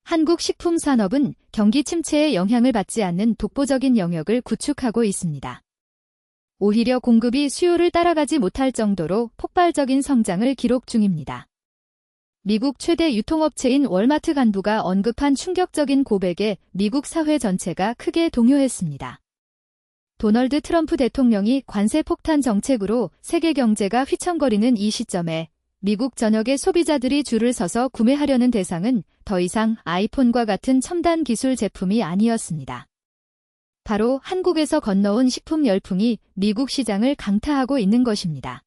한국 식품 산업은 경기 침체에 영향을 받지 않는 독보적인 영역을 구축하고 있습니다. 오히려 공급이 수요를 따라가지 못할 정도로 폭발적인 성장을 기록 중입니다. 미국 최대 유통업체인 월마트 간부가 언급한 충격적인 고백에 미국 사회 전체가 크게 동요했습니다. 도널드 트럼프 대통령이 관세 폭탄 정책으로 세계 경제가 휘청거리는 이 시점에 미국 전역의 소비자들이 줄을 서서 구매하려는 대상은 더 이상 아이폰과 같은 첨단 기술 제품이 아니었습니다. 바로 한국에서 건너온 식품 열풍이 미국 시장을 강타하고 있는 것입니다.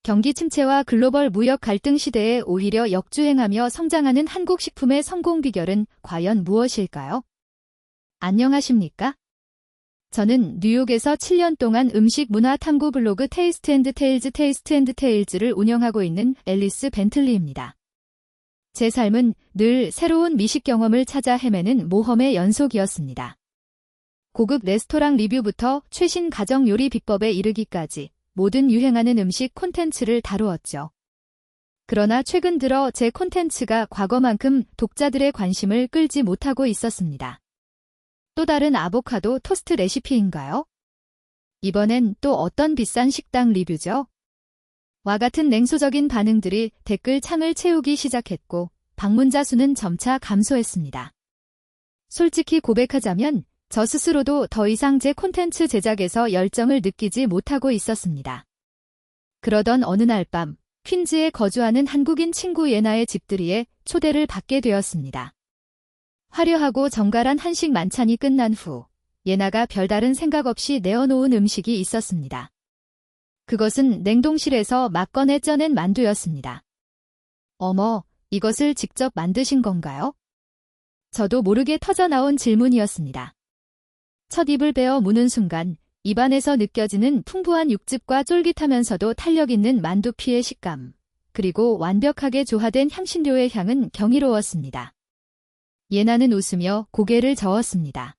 경기 침체와 글로벌 무역 갈등 시대에 오히려 역주행하며 성장하는 한국 식품의 성공 비결은 과연 무엇일까요? 안녕하십니까? 저는 뉴욕에서 7년 동안 음식 문화 탐구 블로그 테이스트앤테일즈를 운영하고 있는 앨리스 벤틀리입니다. 제 삶은 늘 새로운 미식 경험을 찾아 헤매는 모험의 연속이었습니다. 고급 레스토랑 리뷰부터 최신 가정 요리 비법에 이르기까지 모든 유행하는 음식 콘텐츠를 다루었죠. 그러나 최근 들어 제 콘텐츠가 과거만큼 독자들의 관심을 끌지 못하고 있었습니다. 또 다른 아보카도 토스트 레시피인가요? 이번엔 또 어떤 비싼 식당 리뷰죠? 와 같은 냉소적인 반응들이 댓글 창을 채우기 시작했고 방문자 수는 점차 감소했습니다. 솔직히 고백하자면 저 스스로도 더 이상 제 콘텐츠 제작에서 열정을 느끼지 못하고 있었습니다. 그러던 어느 날 밤 퀸즈에 거주하는 한국인 친구 예나의 집들이에 초대를 받게 되었습니다. 화려하고 정갈한 한식 만찬이 끝난 후 예나가 별다른 생각 없이 내어놓은 음식이 있었습니다. 그것은 냉동실에서 막 꺼내 쪄낸 만두였습니다. 어머, 이것을 직접 만드신 건가요? 저도 모르게 터져나온 질문이었습니다. 첫 입을 베어 무는 순간 입안에서 느껴지는 풍부한 육즙과 쫄깃하면서도 탄력 있는 만두피의 식감, 그리고 완벽하게 조화된 향신료의 향은 경이로웠습니다. 예나는 웃으며 고개를 저었습니다.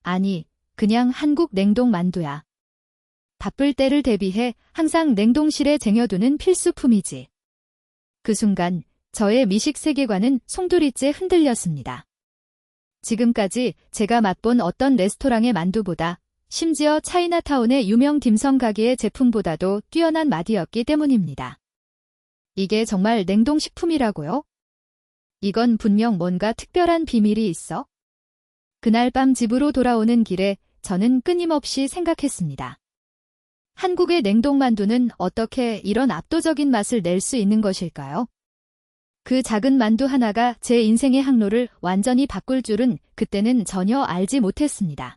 아니, 그냥 한국 냉동 만두야. 바쁠 때를 대비해 항상 냉동실에 쟁여두는 필수품이지. 그 순간 저의 미식 세계관은 송두리째 흔들렸습니다. 지금까지 제가 맛본 어떤 레스토랑의 만두보다, 심지어 차이나타운의 유명 딤섬 가게의 제품보다도 뛰어난 맛이었기 때문입니다. 이게 정말 냉동식품이라고요? 이건 분명 뭔가 특별한 비밀이 있어? 그날 밤 집으로 돌아오는 길에 저는 끊임없이 생각했습니다. 한국의 냉동만두는 어떻게 이런 압도적인 맛을 낼 수 있는 것일까요? 그 작은 만두 하나가 제 인생의 항로를 완전히 바꿀 줄은 그때는 전혀 알지 못했습니다.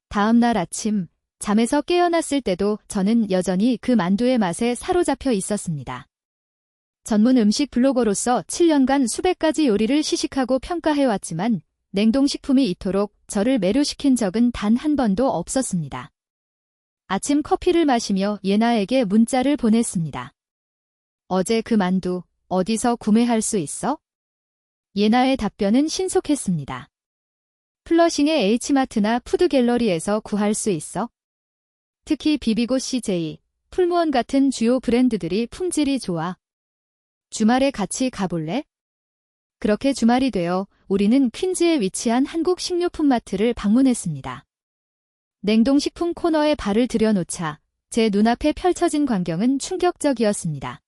다음 날 아침, 잠에서 깨어났을 때도 저는 여전히 그 만두의 맛에 사로잡혀 있었습니다. 전문 음식 블로거로서 7년간 수백 가지 요리를 시식하고 평가해왔지만 냉동식품이 이토록 저를 매료시킨 적은 단 한 번도 없었습니다. 아침 커피를 마시며 예나에게 문자를 보냈습니다. 어제 그 만두 어디서 구매할 수 있어? 예나의 답변은 신속했습니다. 플러싱의 H마트나 푸드갤러리에서 구할 수 있어? 특히 비비고 CJ, 풀무원 같은 주요 브랜드들이 품질이 좋아. 주말에 같이 가볼래? 그렇게 주말이 되어 우리는 퀸즈에 위치한 한국 식료품 마트를 방문했습니다. 냉동식품 코너에 발을 들여놓자 제 눈앞에 펼쳐진 광경은 충격적이었습니다.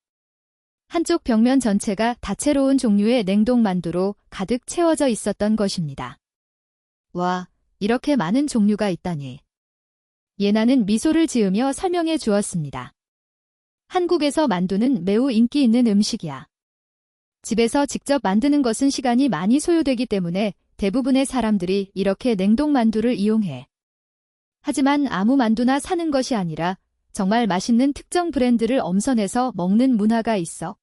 한쪽 벽면 전체가 다채로운 종류의 냉동 만두로 가득 채워져 있었던 것입니다. 와, 이렇게 많은 종류가 있다니. 예나는 미소를 지으며 설명해 주었습니다. 한국에서 만두는 매우 인기 있는 음식이야. 집에서 직접 만드는 것은 시간이 많이 소요되기 때문에 대부분의 사람들이 이렇게 냉동 만두를 이용해. 하지만 아무 만두나 사는 것이 아니라 정말 맛있는 특정 브랜드를 엄선해서 먹는 문화가 있어.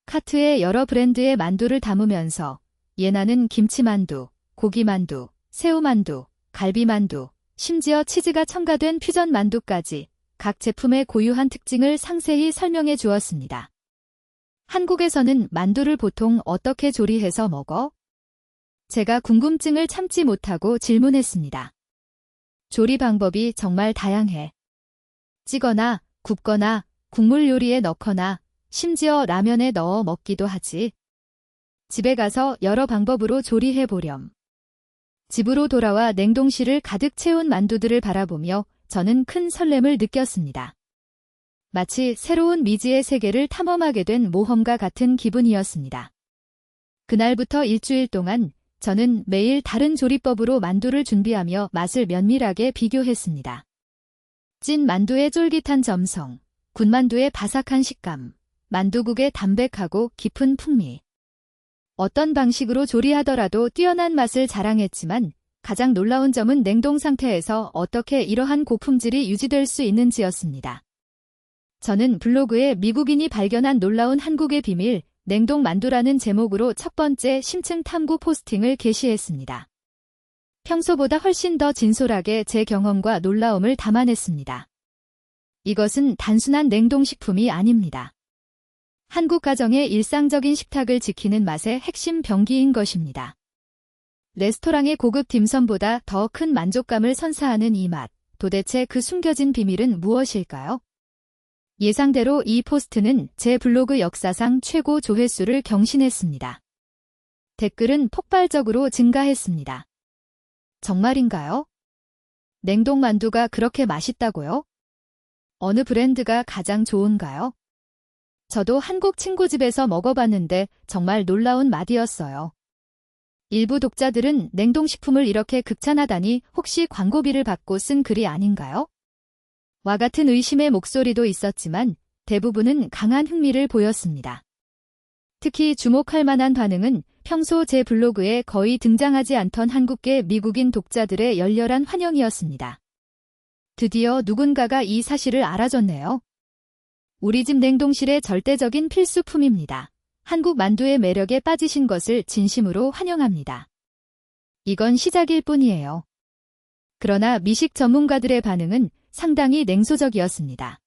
카트에 여러 브랜드의 만두를 담으면서 예나는 김치만두, 고기만두, 새우만두, 갈비만두, 심지어 치즈가 첨가된 퓨전 만두까지 각 제품의 고유한 특징을 상세히 설명해 주었습니다. 한국에서는 만두를 보통 어떻게 조리해서 먹어? 제가 궁금증을 참지 못하고 질문했습니다. 조리 방법이 정말 다양해. 찌거나 굽거나 국물 요리에 넣거나 심지어 라면에 넣어 먹기도 하지. 집에 가서 여러 방법으로 조리해 보렴. 집으로 돌아와 냉동실을 가득 채운 만두들을 바라보며 저는 큰 설렘을 느꼈습니다. 마치 새로운 미지의 세계를 탐험하게 된 모험가 같은 기분이었습니다. 그날부터 일주일 동안 저는 매일 다른 조리법으로 만두를 준비하며 맛을 면밀하게 비교했습니다. 찐 만두의 쫄깃한 점성, 군만두의 바삭한 식감, 만두국의 담백하고 깊은 풍미. 어떤 방식으로 조리하더라도 뛰어난 맛을 자랑했지만 가장 놀라운 점은 냉동 상태에서 어떻게 이러한 고품질이 유지될 수 있는지였습니다. 저는 블로그에 미국인이 발견한 놀라운 한국의 비밀, 냉동 만두라는 제목으로 첫 번째 심층 탐구 포스팅을 게시했습니다. 평소보다 훨씬 더 진솔하게 제 경험과 놀라움을 담아냈습니다. 이것은 단순한 냉동식품이 아닙니다. 한국 가정의 일상적인 식탁을 지키는 맛의 핵심 병기인 것입니다. 레스토랑의 고급 딤섬보다 더 큰 만족감을 선사하는 이 맛, 도대체 그 숨겨진 비밀은 무엇일까요? 예상대로 이 포스트는 제 블로그 역사상 최고 조회수를 경신했습니다. 댓글은 폭발적으로 증가했습니다. 정말인가요? 냉동 만두가 그렇게 맛있다고요? 어느 브랜드가 가장 좋은가요? 저도 한국 친구 집에서 먹어봤는데 정말 놀라운 맛이었어요. 일부 독자들은 냉동식품을 이렇게 극찬하다니 혹시 광고비를 받고 쓴 글이 아닌가요? 와 같은 의심의 목소리도 있었지만 대부분은 강한 흥미를 보였습니다. 특히 주목할 만한 반응은 평소 제 블로그에 거의 등장하지 않던 한국계 미국인 독자들의 열렬한 환영이었습니다. 드디어 누군가가 이 사실을 알아줬네요. 우리 집 냉동실의 절대적인 필수품입니다. 한국 만두의 매력에 빠지신 것을 진심으로 환영합니다. 이건 시작일 뿐이에요. 그러나 미식 전문가들의 반응은 상당히 냉소적이었습니다.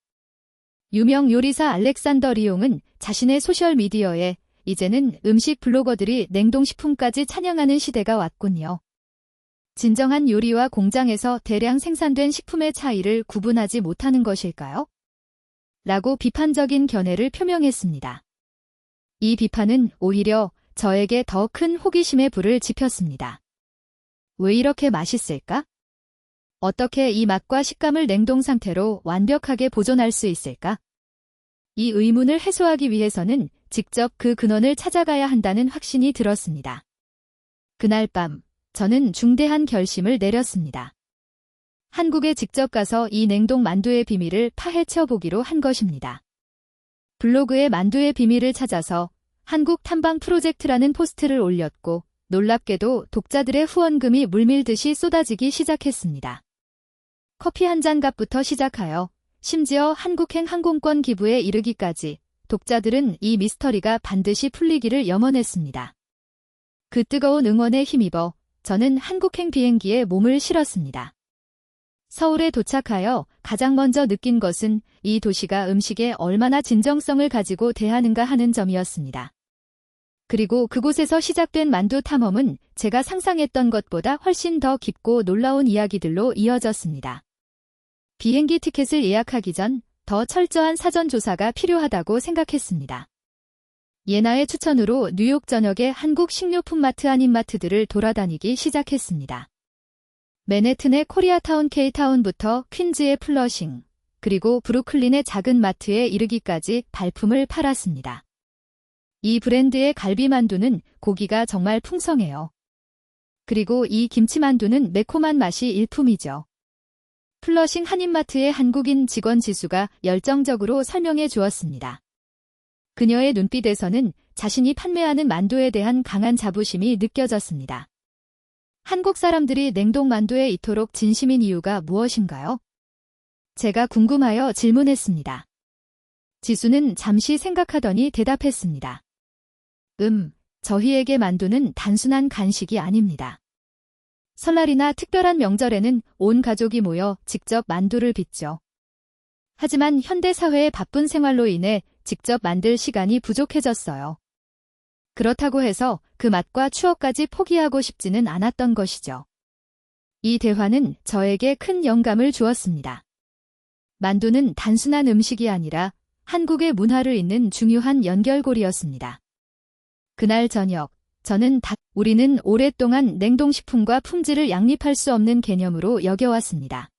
유명 요리사 알렉산더 리옹은 자신의 소셜미디어에 이제는 음식 블로거들이 냉동식품까지 찬양하는 시대가 왔군요. 진정한 요리와 공장에서 대량 생산된 식품의 차이를 구분하지 못하는 것일까요? 라고 비판적인 견해를 표명했습니다. 이 비판은 오히려 저에게 더 큰 호기심의 불을 지폈습니다. 왜 이렇게 맛있을까? 어떻게 이 맛과 식감을 냉동 상태로 완벽하게 보존할 수 있을까? 이 의문을 해소하기 위해서는 직접 그 근원을 찾아가야 한다는 확신이 들었습니다. 그날 밤, 저는 중대한 결심을 내렸습니다. 한국에 직접 가서 이 냉동 만두의 비밀을 파헤쳐 보기로 한 것입니다. 블로그에 만두의 비밀을 찾아서 한국 탐방 프로젝트라는 포스트를 올렸고 놀랍게도 독자들의 후원금이 물밀듯이 쏟아지기 시작했습니다. 커피 한 잔 값부터 시작하여 심지어 한국행 항공권 기부에 이르기까지 독자들은 이 미스터리가 반드시 풀리기를 염원했습니다. 그 뜨거운 응원에 힘입어 저는 한국행 비행기에 몸을 실었습니다. 서울에 도착하여 가장 먼저 느낀 것은 이 도시가 음식에 얼마나 진정성을 가지고 대하는가 하는 점이었습니다. 그리고 그곳에서 시작된 만두 탐험은 제가 상상했던 것보다 훨씬 더 깊고 놀라운 이야기들로 이어졌습니다. 비행기 티켓을 예약하기 전 더 철저한 사전 조사가 필요하다고 생각했습니다. 예나의 추천으로 뉴욕 전역의 한국 식료품 마트 한인마트들을 돌아다니기 시작했습니다. 맨해튼의 코리아타운 K타운부터 퀸즈의 플러싱, 그리고 브루클린의 작은 마트에 이르기까지 발품을 팔았습니다. 이 브랜드의 갈비만두는 고기가 정말 풍성해요. 그리고 이 김치만두는 매콤한 맛이 일품이죠. 플러싱 한인마트의 한국인 직원 지수가 열정적으로 설명해 주었습니다. 그녀의 눈빛에서는 자신이 판매하는 만두에 대한 강한 자부심이 느껴졌습니다. 한국 사람들이 냉동 만두에 이토록 진심인 이유가 무엇인가요? 제가 궁금하여 질문했습니다. 지수는 잠시 생각하더니 대답했습니다. 저희에게 만두는 단순한 간식이 아닙니다. 설날이나 특별한 명절에는 온 가족이 모여 직접 만두를 빚죠. 하지만 현대 사회의 바쁜 생활로 인해 직접 만들 시간이 부족해졌어요. 그렇다고 해서 그 맛과 추억까지 포기하고 싶지는 않았던 것이죠. 이 대화는 저에게 큰 영감을 주었습니다. 만두는 단순한 음식이 아니라 한국의 문화를 잇는 중요한 연결고리였습니다. 그날 저녁, 우리는 오랫동안 냉동식품과 품질을 양립할 수 없는 개념으로 여겨왔습니다.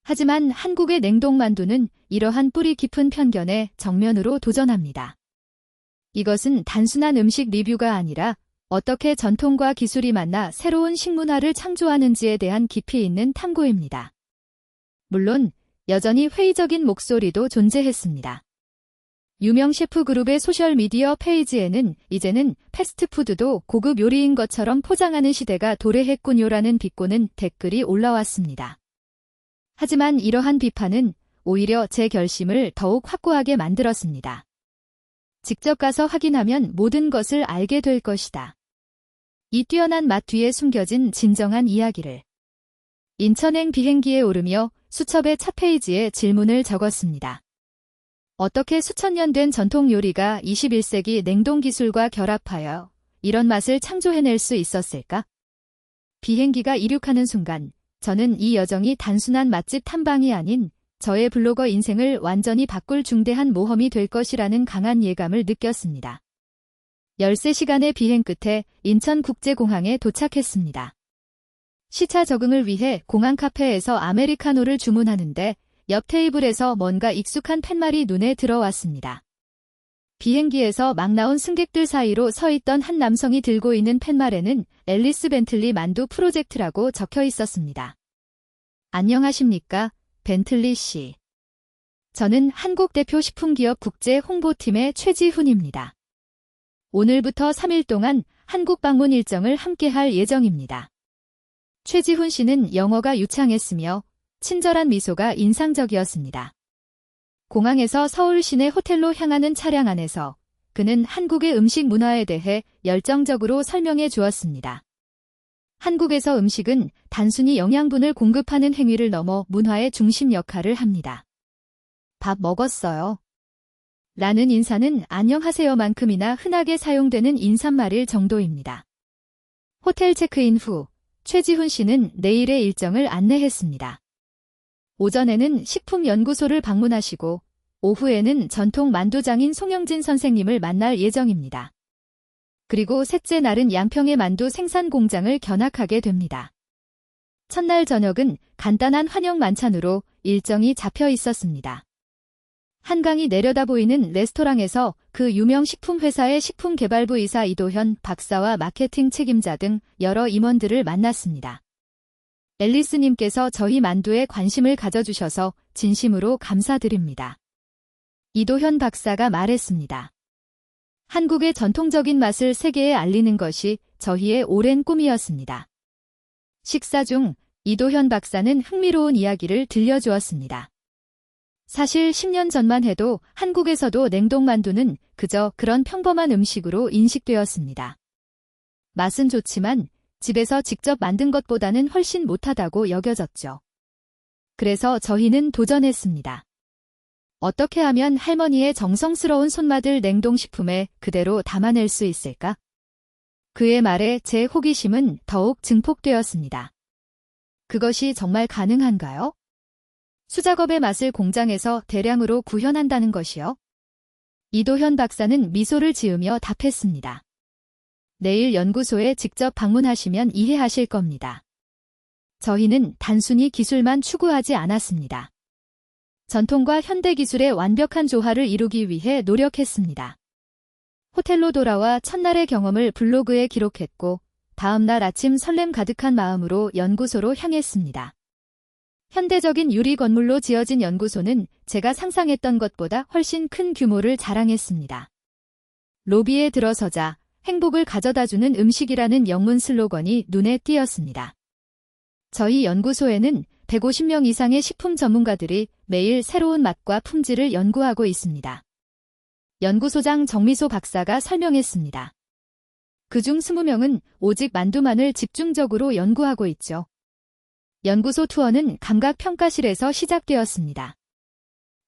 하지만 한국의 냉동만두는 이러한 뿌리 깊은 편견에 정면으로 도전합니다. 이것은 단순한 음식 리뷰가 아니라 어떻게 전통과 기술이 만나 새로운 식문화를 창조하는지에 대한 깊이 있는 탐구입니다. 물론 여전히 회의적인 목소리도 존재했습니다. 유명 셰프 그룹의 소셜미디어 페이지에는 이제는 패스트푸드도 고급 요리인 것처럼 포장하는 시대가 도래했군요라는 비꼬는 댓글이 올라왔습니다. 하지만 이러한 비판은 오히려 제 결심을 더욱 확고하게 만들었습니다. 직접 가서 확인하면 모든 것을 알게 될 것이다. 이 뛰어난 맛 뒤에 숨겨진 진정한 이야기를. 인천행 비행기에 오르며 수첩의 첫 페이지에 질문을 적었습니다. 어떻게 수천 년 된 전통 요리가 21세기 냉동 기술과 결합하여 이런 맛을 창조해낼 수 있었을까? 비행기가 이륙하는 순간 저는 이 여정이 단순한 맛집 탐방이 아닌 저의 블로거 인생을 완전히 바꿀 중대한 모험이 될 것이라는 강한 예감을 느꼈습니다. 13시간의 비행 끝에 인천국제공항에 도착했습니다. 시차 적응을 위해 공항 카페에서 아메리카노를 주문하는데 옆 테이블에서 뭔가 익숙한 팻말이 눈에 들어왔습니다. 비행기에서 막 나온 승객들 사이로 서 있던 한 남성이 들고 있는 팻말에는 앨리스 벤틀리 만두 프로젝트라고 적혀 있었습니다. 안녕하십니까, 벤틀리 씨. 저는 한국 대표 식품기업 국제 홍보팀의 최지훈입니다. 오늘부터 3일 동안 한국 방문 일정을 함께할 예정입니다. 최지훈 씨는 영어가 유창했으며 친절한 미소가 인상적이었습니다. 공항에서 서울 시내 호텔로 향하는 차량 안에서 그는 한국의 음식 문화에 대해 열정적으로 설명해 주었습니다. 한국에서 음식은 단순히 영양분을 공급하는 행위를 넘어 문화의 중심 역할을 합니다. 밥 먹었어요? 라는 인사는 안녕하세요만큼이나 흔하게 사용되는 인사말일 정도입니다. 호텔 체크인 후 최지훈 씨는 내일의 일정을 안내했습니다. 오전에는 식품연구소를 방문하시고 오후에는 전통 만두장인 송영진 선생님을 만날 예정입니다. 그리고 셋째 날은 양평의 만두 생산 공장을 견학하게 됩니다. 첫날 저녁은 간단한 환영 만찬으로 일정이 잡혀 있었습니다. 한강이 내려다 보이는 레스토랑에서 그 유명 식품회사의 식품개발부 이사 이도현 박사와 마케팅 책임자 등 여러 임원들을 만났습니다. 앨리스님께서 저희 만두에 관심을 가져주셔서 진심으로 감사드립니다. 이도현 박사가 말했습니다. 한국의 전통적인 맛을 세계에 알리는 것이 저희의 오랜 꿈이었습니다. 식사 중 이도현 박사는 흥미로운 이야기를 들려주었습니다. 사실 10년 전만 해도 한국에서도 냉동만두는 그저 그런 평범한 음식으로 인식되었습니다. 맛은 좋지만 집에서 직접 만든 것보다는 훨씬 못하다고 여겨졌죠. 그래서 저희는 도전했습니다. 어떻게 하면 할머니의 정성스러운 손맛을 냉동식품에 그대로 담아낼 수 있을까? 그의 말에 제 호기심은 더욱 증폭되었습니다. 그것이 정말 가능한가요? 수작업의 맛을 공장에서 대량으로 구현한다는 것이요? 이도현 박사는 미소를 지으며 답했습니다. 내일 연구소에 직접 방문하시면 이해하실 겁니다. 저희는 단순히 기술만 추구하지 않았습니다. 전통과 현대 기술의 완벽한 조화를 이루기 위해 노력했습니다. 호텔로 돌아와 첫날의 경험을 블로그에 기록했고 다음 날 아침 설렘 가득한 마음으로 연구소로 향했습니다. 현대적인 유리 건물로 지어진 연구소는 제가 상상했던 것보다 훨씬 큰 규모를 자랑했습니다. 로비에 들어서자 행복을 가져다주는 음식이라는 영문 슬로건이 눈에 띄었습니다. 저희 연구소에는 150명 이상의 식품 전문가들이 매일 새로운 맛과 품질을 연구하고 있습니다. 연구소장 정미소 박사가 설명했습니다. 그중 20명은 오직 만두만을 집중적으로 연구하고 있죠. 연구소 투어는 감각평가실에서 시작되었습니다.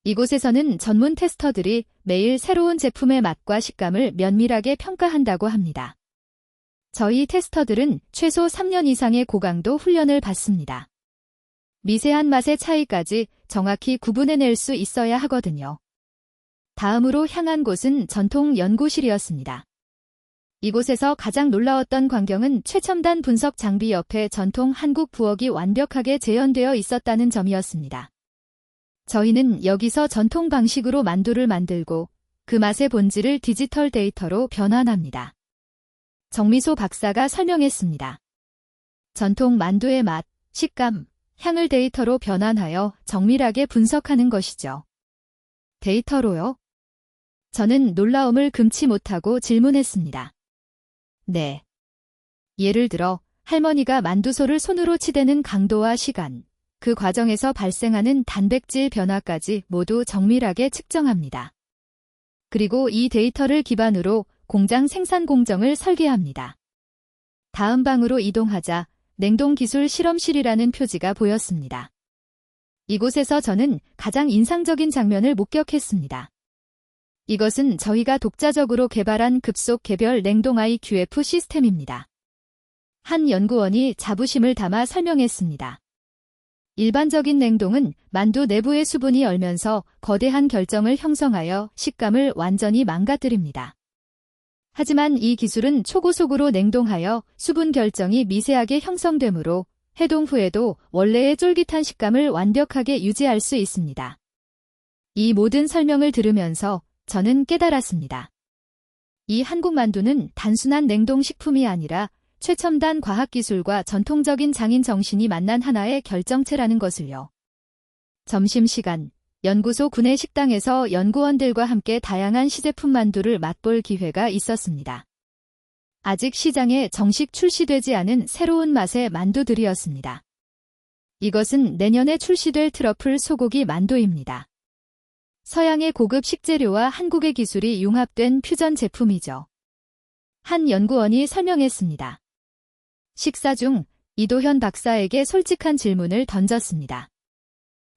이곳에서는 전문 테스터들이 매일 새로운 제품의 맛과 식감을 면밀하게 평가한다고 합니다. 저희 테스터들은 최소 3년 이상의 고강도 훈련을 받습니다. 미세한 맛의 차이까지 정확히 구분해낼 수 있어야 하거든요. 다음으로 향한 곳은 전통 연구실이었습니다. 이곳에서 가장 놀라웠던 광경은 최첨단 분석 장비 옆에 전통 한국 부엌이 완벽하게 재현되어 있었다는 점이었습니다. 저희는 여기서 전통 방식으로 만두를 만들고 그 맛의 본질을 디지털 데이터로 변환합니다. 정미소 박사가 설명했습니다. 전통 만두의 맛, 식감, 향을 데이터로 변환하여 정밀하게 분석하는 것이죠. 데이터로요? 저는 놀라움을 금치 못하고 질문했습니다. 네. 예를 들어 할머니가 만두소를 손으로 치대는 강도와 시간, 그 과정에서 발생하는 단백질 변화까지 모두 정밀하게 측정합니다. 그리고 이 데이터를 기반으로 공장 생산 공정을 설계합니다. 다음 방으로 이동하자 냉동기술 실험실이라는 표지가 보였습니다. 이곳에서 저는 가장 인상적인 장면을 목격했습니다. 이것은 저희가 독자적으로 개발한 급속 개별 냉동 IQF 시스템입니다. 한 연구원이 자부심을 담아 설명했습니다. 일반적인 냉동은 만두 내부의 수분이 얼면서 거대한 결정을 형성하여 식감을 완전히 망가뜨립니다. 하지만 이 기술은 초고속으로 냉동하여 수분 결정이 미세하게 형성되므로 해동 후에도 원래의 쫄깃한 식감을 완벽하게 유지할 수 있습니다. 이 모든 설명을 들으면서 저는 깨달았습니다. 이 한국 만두는 단순한 냉동식품이 아니라 최첨단 과학기술과 전통적인 장인 정신이 만난 하나의 결정체라는 것을요. 점심시간, 연구소 구내 식당에서 연구원들과 함께 다양한 시제품 만두를 맛볼 기회가 있었습니다. 아직 시장에 정식 출시되지 않은 새로운 맛의 만두들이었습니다. 이것은 내년에 출시될 트러플 소고기 만두입니다. 서양의 고급 식재료와 한국의 기술이 융합된 퓨전 제품이죠. 한 연구원이 설명했습니다. 식사 중 이도현 박사에게 솔직한 질문을 던졌습니다.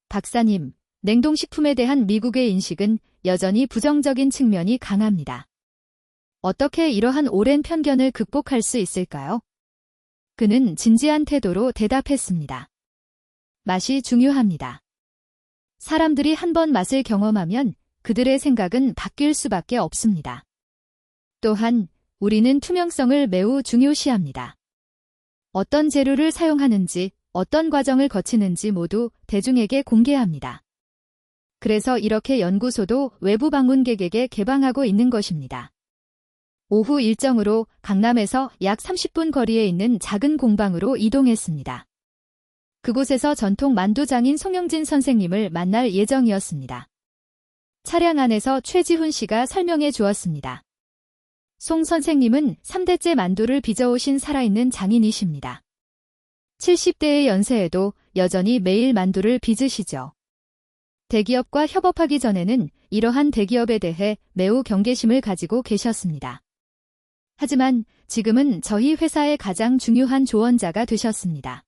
박사님, 냉동식품에 대한 미국의 인식은 여전히 부정적인 측면이 강합니다. 어떻게 이러한 오랜 편견을 극복할 수 있을까요? 그는 진지한 태도로 대답했습니다. 맛이 중요합니다. 사람들이 한 번 맛을 경험하면 그들의 생각은 바뀔 수밖에 없습니다. 또한 우리는 투명성을 매우 중요시합니다. 어떤 재료를 사용하는지, 어떤 과정을 거치는지 모두 대중에게 공개합니다. 그래서 이렇게 연구소도 외부 방문객에게 개방하고 있는 것입니다. 오후 일정으로 강남에서 약 30분 거리에 있는 작은 공방으로 이동했습니다. 그곳에서 전통 만두장인 송영진 선생님을 만날 예정이었습니다. 차량 안에서 최지훈 씨가 설명해 주었습니다. 송 선생님은 3대째 만두를 빚어오신 살아있는 장인이십니다. 70대의 연세에도 여전히 매일 만두를 빚으시죠. 대기업과 협업하기 전에는 이러한 대기업에 대해 매우 경계심을 가지고 계셨습니다. 하지만 지금은 저희 회사의 가장 중요한 조언자가 되셨습니다.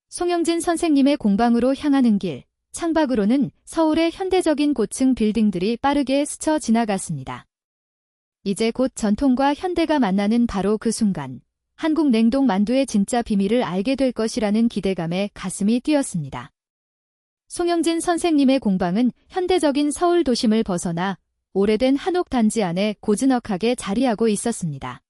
송영진 선생님의 공방으로 향하는 길, 창밖으로는 서울의 현대적인 고층 빌딩들이 빠르게 스쳐 지나갔습니다. 이제 곧 전통과 현대가 만나는 바로 그 순간, 한국 냉동 만두의 진짜 비밀을 알게 될 것이라는 기대감에 가슴이 뛰었습니다. 송영진 선생님의 공방은 현대적인 서울 도심을 벗어나 오래된 한옥 단지 안에 고즈넉하게 자리하고 있었습니다.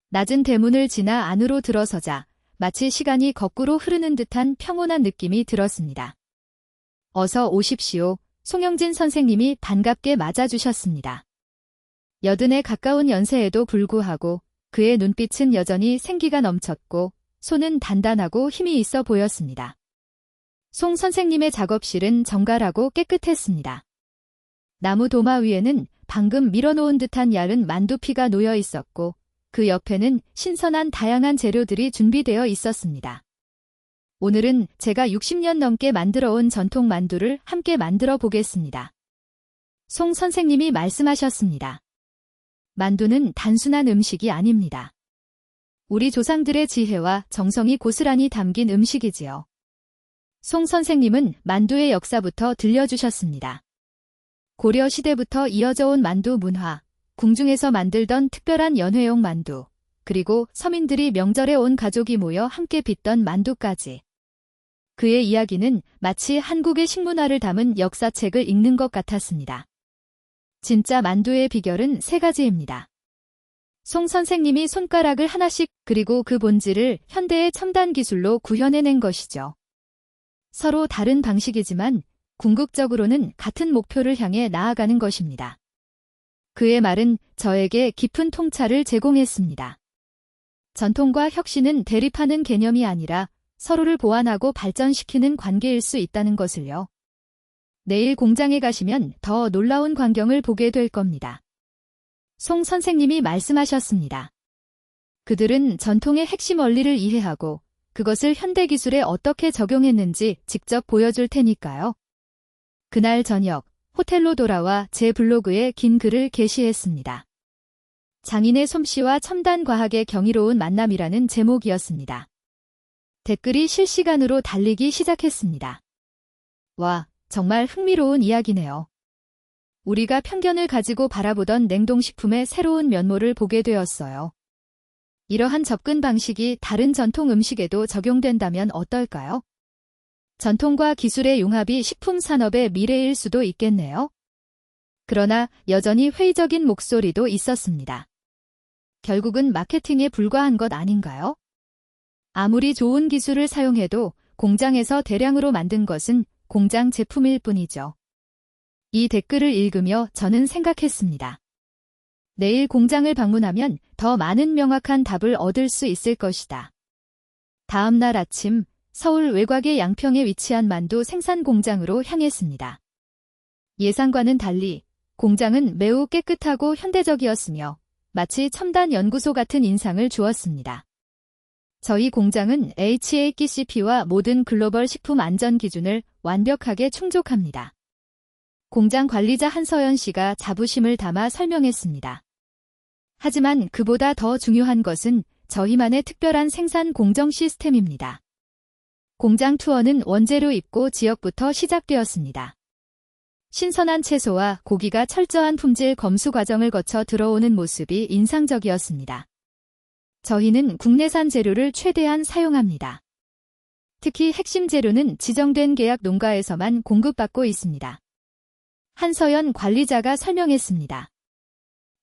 낮은 대문을 지나 안으로 들어서자 마치 시간이 거꾸로 흐르는 듯한 평온한 느낌이 들었습니다. 어서 오십시오. 송영진 선생님이 반갑게 맞아주셨습니다. 80에 가까운 연세에도 불구하고 그의 눈빛은 여전히 생기가 넘쳤고 손은 단단하고 힘이 있어 보였습니다. 송 선생님의 작업실은 정갈하고 깨끗했습니다. 나무 도마 위에는 방금 밀어놓은 듯한 얇은 만두피가 놓여 있었고 그 옆에는 신선한 다양한 재료들이 준비되어 있었습니다. 오늘은 제가 60년 넘게 만들어온 전통 만두를 함께 만들어 보겠습니다. 송 선생님이 말씀하셨습니다. 만두는 단순한 음식이 아닙니다. 우리 조상들의 지혜와 정성이 고스란히 담긴 음식이지요. 송 선생님은 만두의 역사부터 들려주셨습니다. 고려 시대부터 이어져 온 만두 문화, 궁중에서 만들던 특별한 연회용 만두, 그리고 서민들이 명절에 온 가족이 모여 함께 빚던 만두까지. 그의 이야기는 마치 한국의 식문화를 담은 역사책을 읽는 것 같았습니다. 진짜 만두의 비결은 3가지입니다. 송 선생님이 손가락을 하나씩 그리고 그 본질을 현대의 첨단 기술로 구현해낸 것이죠. 서로 다른 방식이지만 궁극적으로는 같은 목표를 향해 나아가는 것입니다. 그의 말은 저에게 깊은 통찰을 제공했습니다. 전통과 혁신은 대립하는 개념이 아니라 서로를 보완하고 발전시키는 관계일 수 있다는 것을요. 내일 공장에 가시면 더 놀라운 광경을 보게 될 겁니다. 송 선생님이 말씀하셨습니다. 그들은 전통의 핵심 원리를 이해하고 그것을 현대기술에 어떻게 적용했는지 직접 보여줄 테니까요. 그날 저녁, 호텔로 돌아와 제 블로그에 긴 글을 게시했습니다. 장인의 솜씨와 첨단 과학의 경이로운 만남이라는 제목이었습니다. 댓글이 실시간으로 달리기 시작했습니다. 와, 정말 흥미로운 이야기네요. 우리가 편견을 가지고 바라보던 냉동식품의 새로운 면모를 보게 되었어요. 이러한 접근 방식이 다른 전통 음식에도 적용된다면 어떨까요? 전통과 기술의 융합이 식품 산업의 미래일 수도 있겠네요. 그러나 여전히 회의적인 목소리도 있었습니다. 결국은 마케팅에 불과한 것 아닌가요? 아무리 좋은 기술을 사용해도 공장에서 대량으로 만든 것은 공장 제품일 뿐이죠. 이 댓글을 읽으며 저는 생각했습니다. 내일 공장을 방문하면 더 많은 명확한 답을 얻을 수 있을 것이다. 다음 날 아침, 서울 외곽의 양평에 위치한 만두 생산 공장으로 향했습니다. 예상과는 달리 공장은 매우 깨끗하고 현대적이었으며 마치 첨단 연구소 같은 인상을 주었습니다. 저희 공장은 HACCP와 모든 글로벌 식품 안전 기준을 완벽하게 충족합니다. 공장 관리자 한서연 씨가 자부심을 담아 설명했습니다. 하지만 그보다 더 중요한 것은 저희만의 특별한 생산 공정 시스템입니다. 공장 투어는 원재료 입고 지역부터 시작되었습니다. 신선한 채소와 고기가 철저한 품질 검수 과정을 거쳐 들어오는 모습이 인상적이었습니다. 저희는 국내산 재료를 최대한 사용합니다. 특히 핵심 재료는 지정된 계약 농가에서만 공급받고 있습니다. 한서연 관리자가 설명했습니다.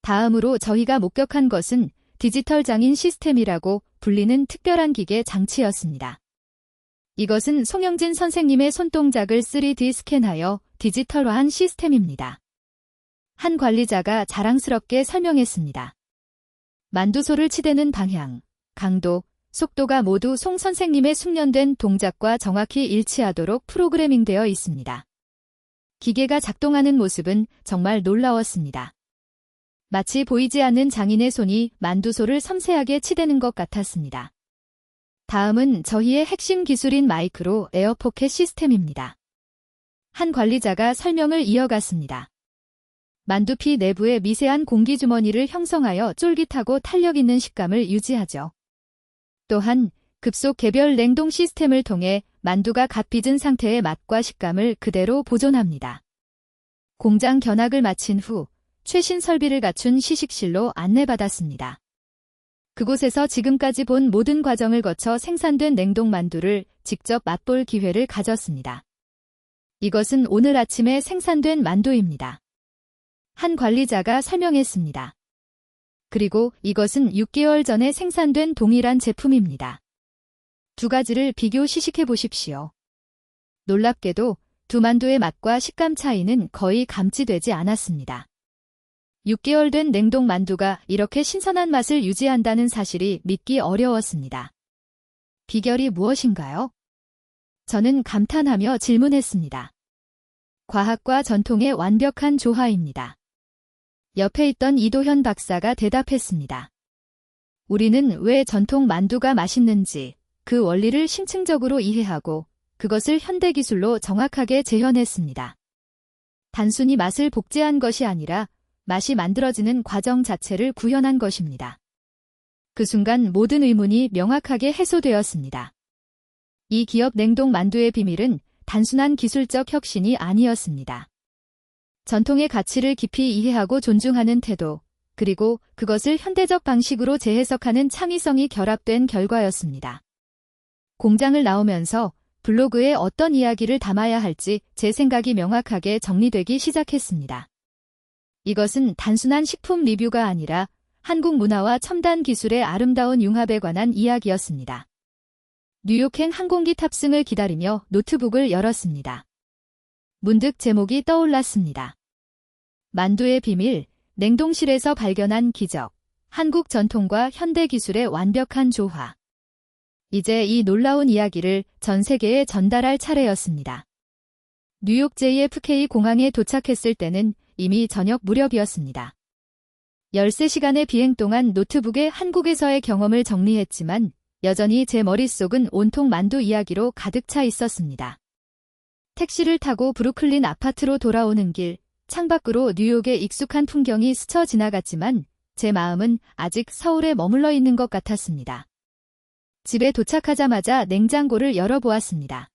다음으로 저희가 목격한 것은 디지털 장인 시스템이라고 불리는 특별한 기계 장치였습니다. 이것은 송영진 선생님의 손동작을 3D 스캔하여 디지털화한 시스템입니다. 한 관리자가 자랑스럽게 설명했습니다. 만두소를 치대는 방향, 강도, 속도가 모두 송 선생님의 숙련된 동작과 정확히 일치하도록 프로그래밍되어 있습니다. 기계가 작동하는 모습은 정말 놀라웠습니다. 마치 보이지 않는 장인의 손이 만두소를 섬세하게 치대는 것 같았습니다. 다음은 저희의 핵심 기술인 마이크로 에어 포켓 시스템입니다. 한 관리자가 설명을 이어갔습니다. 만두피 내부에 미세한 공기주머니를 형성하여 쫄깃하고 탄력 있는 식감을 유지하죠. 또한 급속 개별 냉동 시스템을 통해 만두가 갓 빚은 상태의 맛과 식감을 그대로 보존합니다. 공장 견학을 마친 후 최신 설비를 갖춘 시식실로 안내받았습니다. 그곳에서 지금까지 본 모든 과정을 거쳐 생산된 냉동 만두를 직접 맛볼 기회를 가졌습니다. 이것은 오늘 아침에 생산된 만두입니다. 한 관리자가 설명했습니다. 그리고 이것은 6개월 전에 생산된 동일한 제품입니다. 두 가지를 비교 시식해 보십시오. 놀랍게도 두 만두의 맛과 식감 차이는 거의 감지되지 않았습니다. 6개월 된 냉동 만두가 이렇게 신선한 맛을 유지한다는 사실이 믿기 어려웠습니다. 비결이 무엇인가요? 저는 감탄하며 질문했습니다. 과학과 전통의 완벽한 조화입니다. 옆에 있던 이도현 박사가 대답했습니다. 우리는 왜 전통 만두가 맛있는지 그 원리를 심층적으로 이해하고 그것을 현대기술로 정확하게 재현했습니다. 단순히 맛을 복제한 것이 아니라 맛이 만들어지는 과정 자체를 구현한 것입니다. 그 순간 모든 의문이 명확하게 해소되었습니다. 이 기업 냉동 만두의 비밀은 단순한 기술적 혁신이 아니었습니다. 전통의 가치를 깊이 이해하고 존중하는 태도, 그리고 그것을 현대적 방식으로 재해석하는 창의성이 결합된 결과였습니다. 공장을 나오면서 블로그에 어떤 이야기를 담아야 할지 제 생각이 명확하게 정리되기 시작했습니다. 이것은 단순한 식품 리뷰가 아니라 한국 문화와 첨단 기술의 아름다운 융합에 관한 이야기였습니다. 뉴욕행 항공기 탑승을 기다리며 노트북을 열었습니다. 문득 제목이 떠올랐습니다. 만두의 비밀, 냉동실에서 발견한 기적, 한국 전통과 현대 기술의 완벽한 조화. 이제 이 놀라운 이야기를 전 세계에 전달할 차례였습니다. 뉴욕 JFK 공항에 도착했을 때는 이미 저녁 무렵이었습니다. 13시간의 비행 동안 노트북에 한국에서의 경험을 정리했지만 여전히 제 머릿속은 온통 만두 이야기로 가득 차 있었습니다. 택시를 타고 브루클린 아파트로 돌아오는 길, 창밖으로 뉴욕의 익숙한 풍경이 스쳐 지나갔지만 제 마음은 아직 서울에 머물러 있는 것 같았습니다. 집에 도착하자마자 냉장고를 열어보았습니다.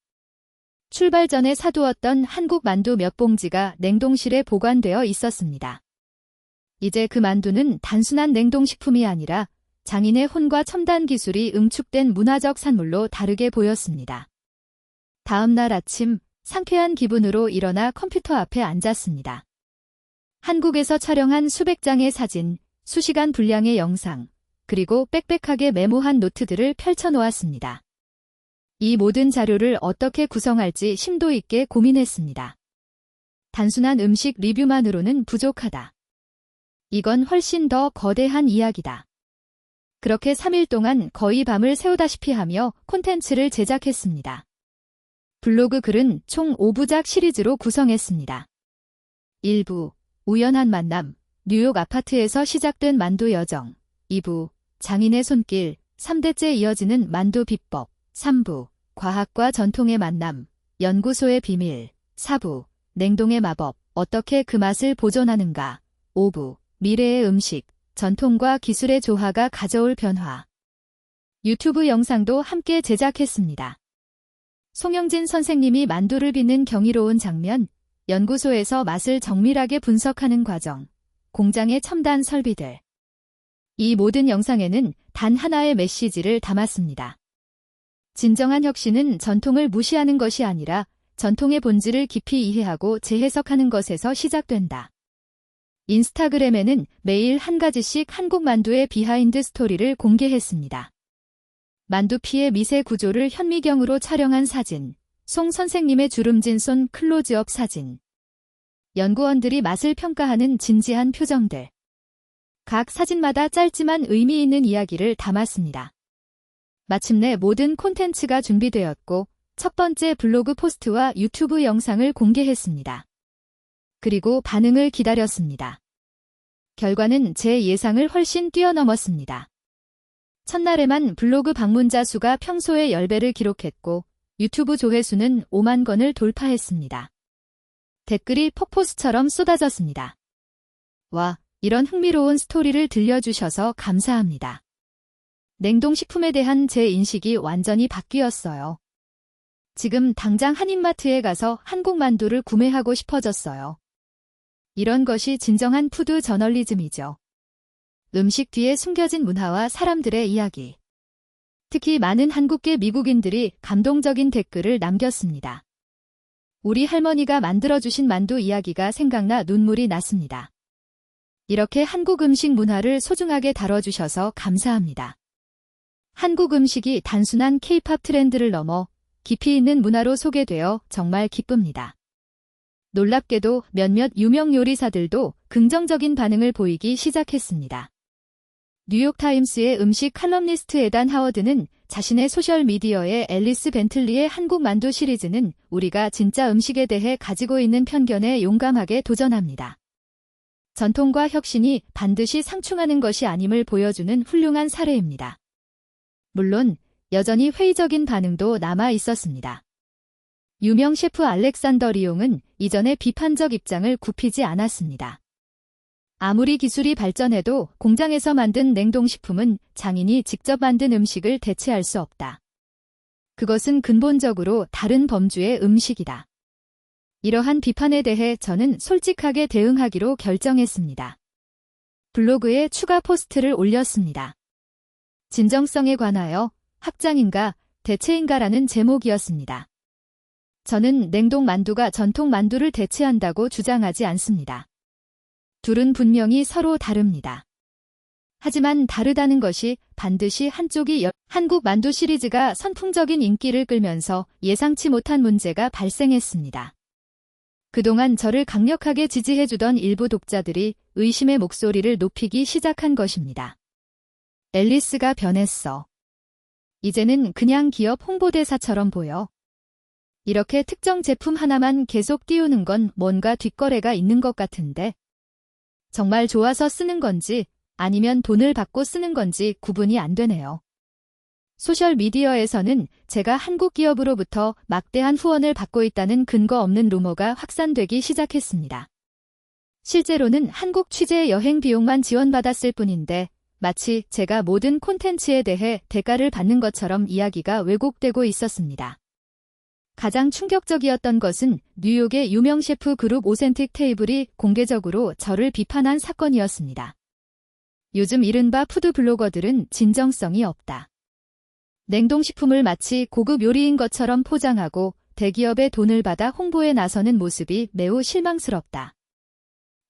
출발 전에 사두었던 한국 만두 몇 봉지가 냉동실에 보관되어 있었습니다. 이제 그 만두는 단순한 냉동식품이 아니라 장인의 혼과 첨단 기술이 응축된 문화적 산물로 다르게 보였습니다. 다음 날 아침, 상쾌한 기분으로 일어나 컴퓨터 앞에 앉았습니다. 한국에서 촬영한 수백 장의 사진, 수시간 분량의 영상, 그리고 빽빽하게 메모한 노트들을 펼쳐놓았습니다. 이 모든 자료를 어떻게 구성할지 심도 있게 고민했습니다. 단순한 음식 리뷰만으로는 부족하다. 이건 훨씬 더 거대한 이야기다. 그렇게 3일 동안 거의 밤을 새우다시피 하며 콘텐츠를 제작했습니다. 블로그 글은 총 5부작 시리즈로 구성했습니다. 1부, 우연한 만남, 뉴욕 아파트에서 시작된 만두 여정. 2부, 장인의 손길, 3대째 이어지는 만두 비법. 3부, 과학과 전통의 만남, 연구소의 비밀. 4부, 냉동의 마법, 어떻게 그 맛을 보존하는가. 5부, 미래의 음식, 전통과 기술의 조화가 가져올 변화. 유튜브 영상도 함께 제작했습니다. 송영진 선생님이 만두를 빚는 경이로운 장면, 연구소에서 맛을 정밀하게 분석하는 과정, 공장의 첨단 설비들. 이 모든 영상에는 단 하나의 메시지를 담았습니다. 진정한 혁신은 전통을 무시하는 것이 아니라 전통의 본질을 깊이 이해하고 재해석하는 것에서 시작된다. 인스타그램에는 매일 한 가지씩 한국 만두의 비하인드 스토리를 공개했습니다. 만두피의 미세 구조를 현미경으로 촬영한 사진, 송 선생님의 주름진 손 클로즈업 사진, 연구원들이 맛을 평가하는 진지한 표정들. 각 사진마다 짧지만 의미 있는 이야기를 담았습니다. 마침내 모든 콘텐츠가 준비되었고 첫 번째 블로그 포스트와 유튜브 영상을 공개했습니다. 그리고 반응을 기다렸습니다. 결과는 제 예상을 훨씬 뛰어넘었습니다. 첫날에만 블로그 방문자 수가 평소의 10배를 기록했고 유튜브 조회수는 5만 건을 돌파했습니다. 댓글이 폭포수처럼 쏟아졌습니다. 와, 이런 흥미로운 스토리를 들려주셔서 감사합니다. 냉동식품에 대한 제 인식이 완전히 바뀌었어요. 지금 당장 한인마트에 가서 한국 만두를 구매하고 싶어졌어요. 이런 것이 진정한 푸드 저널리즘이죠. 음식 뒤에 숨겨진 문화와 사람들의 이야기. 특히 많은 한국계 미국인들이 감동적인 댓글을 남겼습니다. 우리 할머니가 만들어주신 만두 이야기가 생각나 눈물이 났습니다. 이렇게 한국 음식 문화를 소중하게 다뤄주셔서 감사합니다. 한국 음식이 단순한 K-팝 트렌드를 넘어 깊이 있는 문화로 소개되어 정말 기쁩니다. 놀랍게도 몇몇 유명 요리사들도 긍정적인 반응을 보이기 시작했습니다. 뉴욕타임스의 음식 칼럼니스트 에단 하워드는 자신의 소셜미디어에 앨리스 벤틀리의 한국 만두 시리즈는 우리가 진짜 음식에 대해 가지고 있는 편견에 용감하게 도전합니다. 전통과 혁신이 반드시 상충하는 것이 아님을 보여주는 훌륭한 사례입니다. 물론 여전히 회의적인 반응도 남아 있었습니다. 유명 셰프 알렉산더 리용은 이전에 비판적 입장을 굽히지 않았습니다. 아무리 기술이 발전해도 공장에서 만든 냉동식품은 장인이 직접 만든 음식을 대체할 수 없다. 그것은 근본적으로 다른 범주의 음식이다. 이러한 비판에 대해 저는 솔직하게 대응하기로 결정했습니다. 블로그에 추가 포스트를 올렸습니다. 진정성에 관하여 확장인가 대체인가라는 제목이었습니다. 저는 냉동 만두가 전통 만두를 대체한다고 주장하지 않습니다. 둘은 분명히 서로 다릅니다. 하지만 다르다는 것이 반드시 한쪽이 한국 만두 시리즈가 선풍적인 인기를 끌면서 예상치 못한 문제가 발생했습니다. 그동안 저를 강력하게 지지해주던 일부 독자들이 의심의 목소리를 높이기 시작한 것입니다. 앨리스가 변했어. 이제는 그냥 기업 홍보대사처럼 보여. 이렇게 특정 제품 하나만 계속 띄우는 건 뭔가 뒷거래가 있는 것 같은데. 정말 좋아서 쓰는 건지 아니면 돈을 받고 쓰는 건지 구분이 안 되네요. 소셜미디어에서는 제가 한국 기업으로부터 막대한 후원을 받고 있다는 근거 없는 루머가 확산되기 시작했습니다. 실제로는 한국 취재 여행 비용만 지원받았을 뿐인데 마치 제가 모든 콘텐츠에 대해 대가를 받는 것처럼 이야기가 왜곡되고 있었습니다. 가장 충격적이었던 것은 뉴욕의 유명 셰프 그룹 오센틱 테이블이 공개적으로 저를 비판한 사건이었습니다. 요즘 이른바 푸드 블로거들은 진정성이 없다. 냉동식품을 마치 고급 요리인 것처럼 포장하고 대기업의 돈을 받아 홍보에 나서는 모습이 매우 실망스럽다.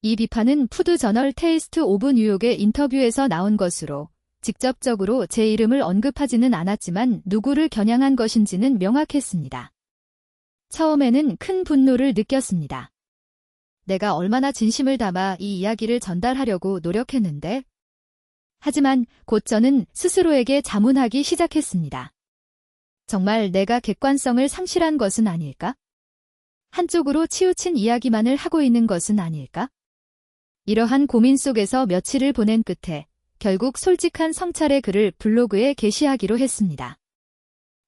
이 비판은 푸드 저널 테이스트 오브 뉴욕의 인터뷰에서 나온 것으로 직접적으로 제 이름을 언급하지는 않았지만 누구를 겨냥한 것인지는 명확했습니다. 처음에는 큰 분노를 느꼈습니다. 내가 얼마나 진심을 담아 이 이야기를 전달하려고 노력했는데? 하지만 곧 저는 스스로에게 자문하기 시작했습니다. 정말 내가 객관성을 상실한 것은 아닐까? 한쪽으로 치우친 이야기만을 하고 있는 것은 아닐까? 이러한 고민 속에서 며칠을 보낸 끝에 결국 솔직한 성찰의 글을 블로그에 게시하기로 했습니다.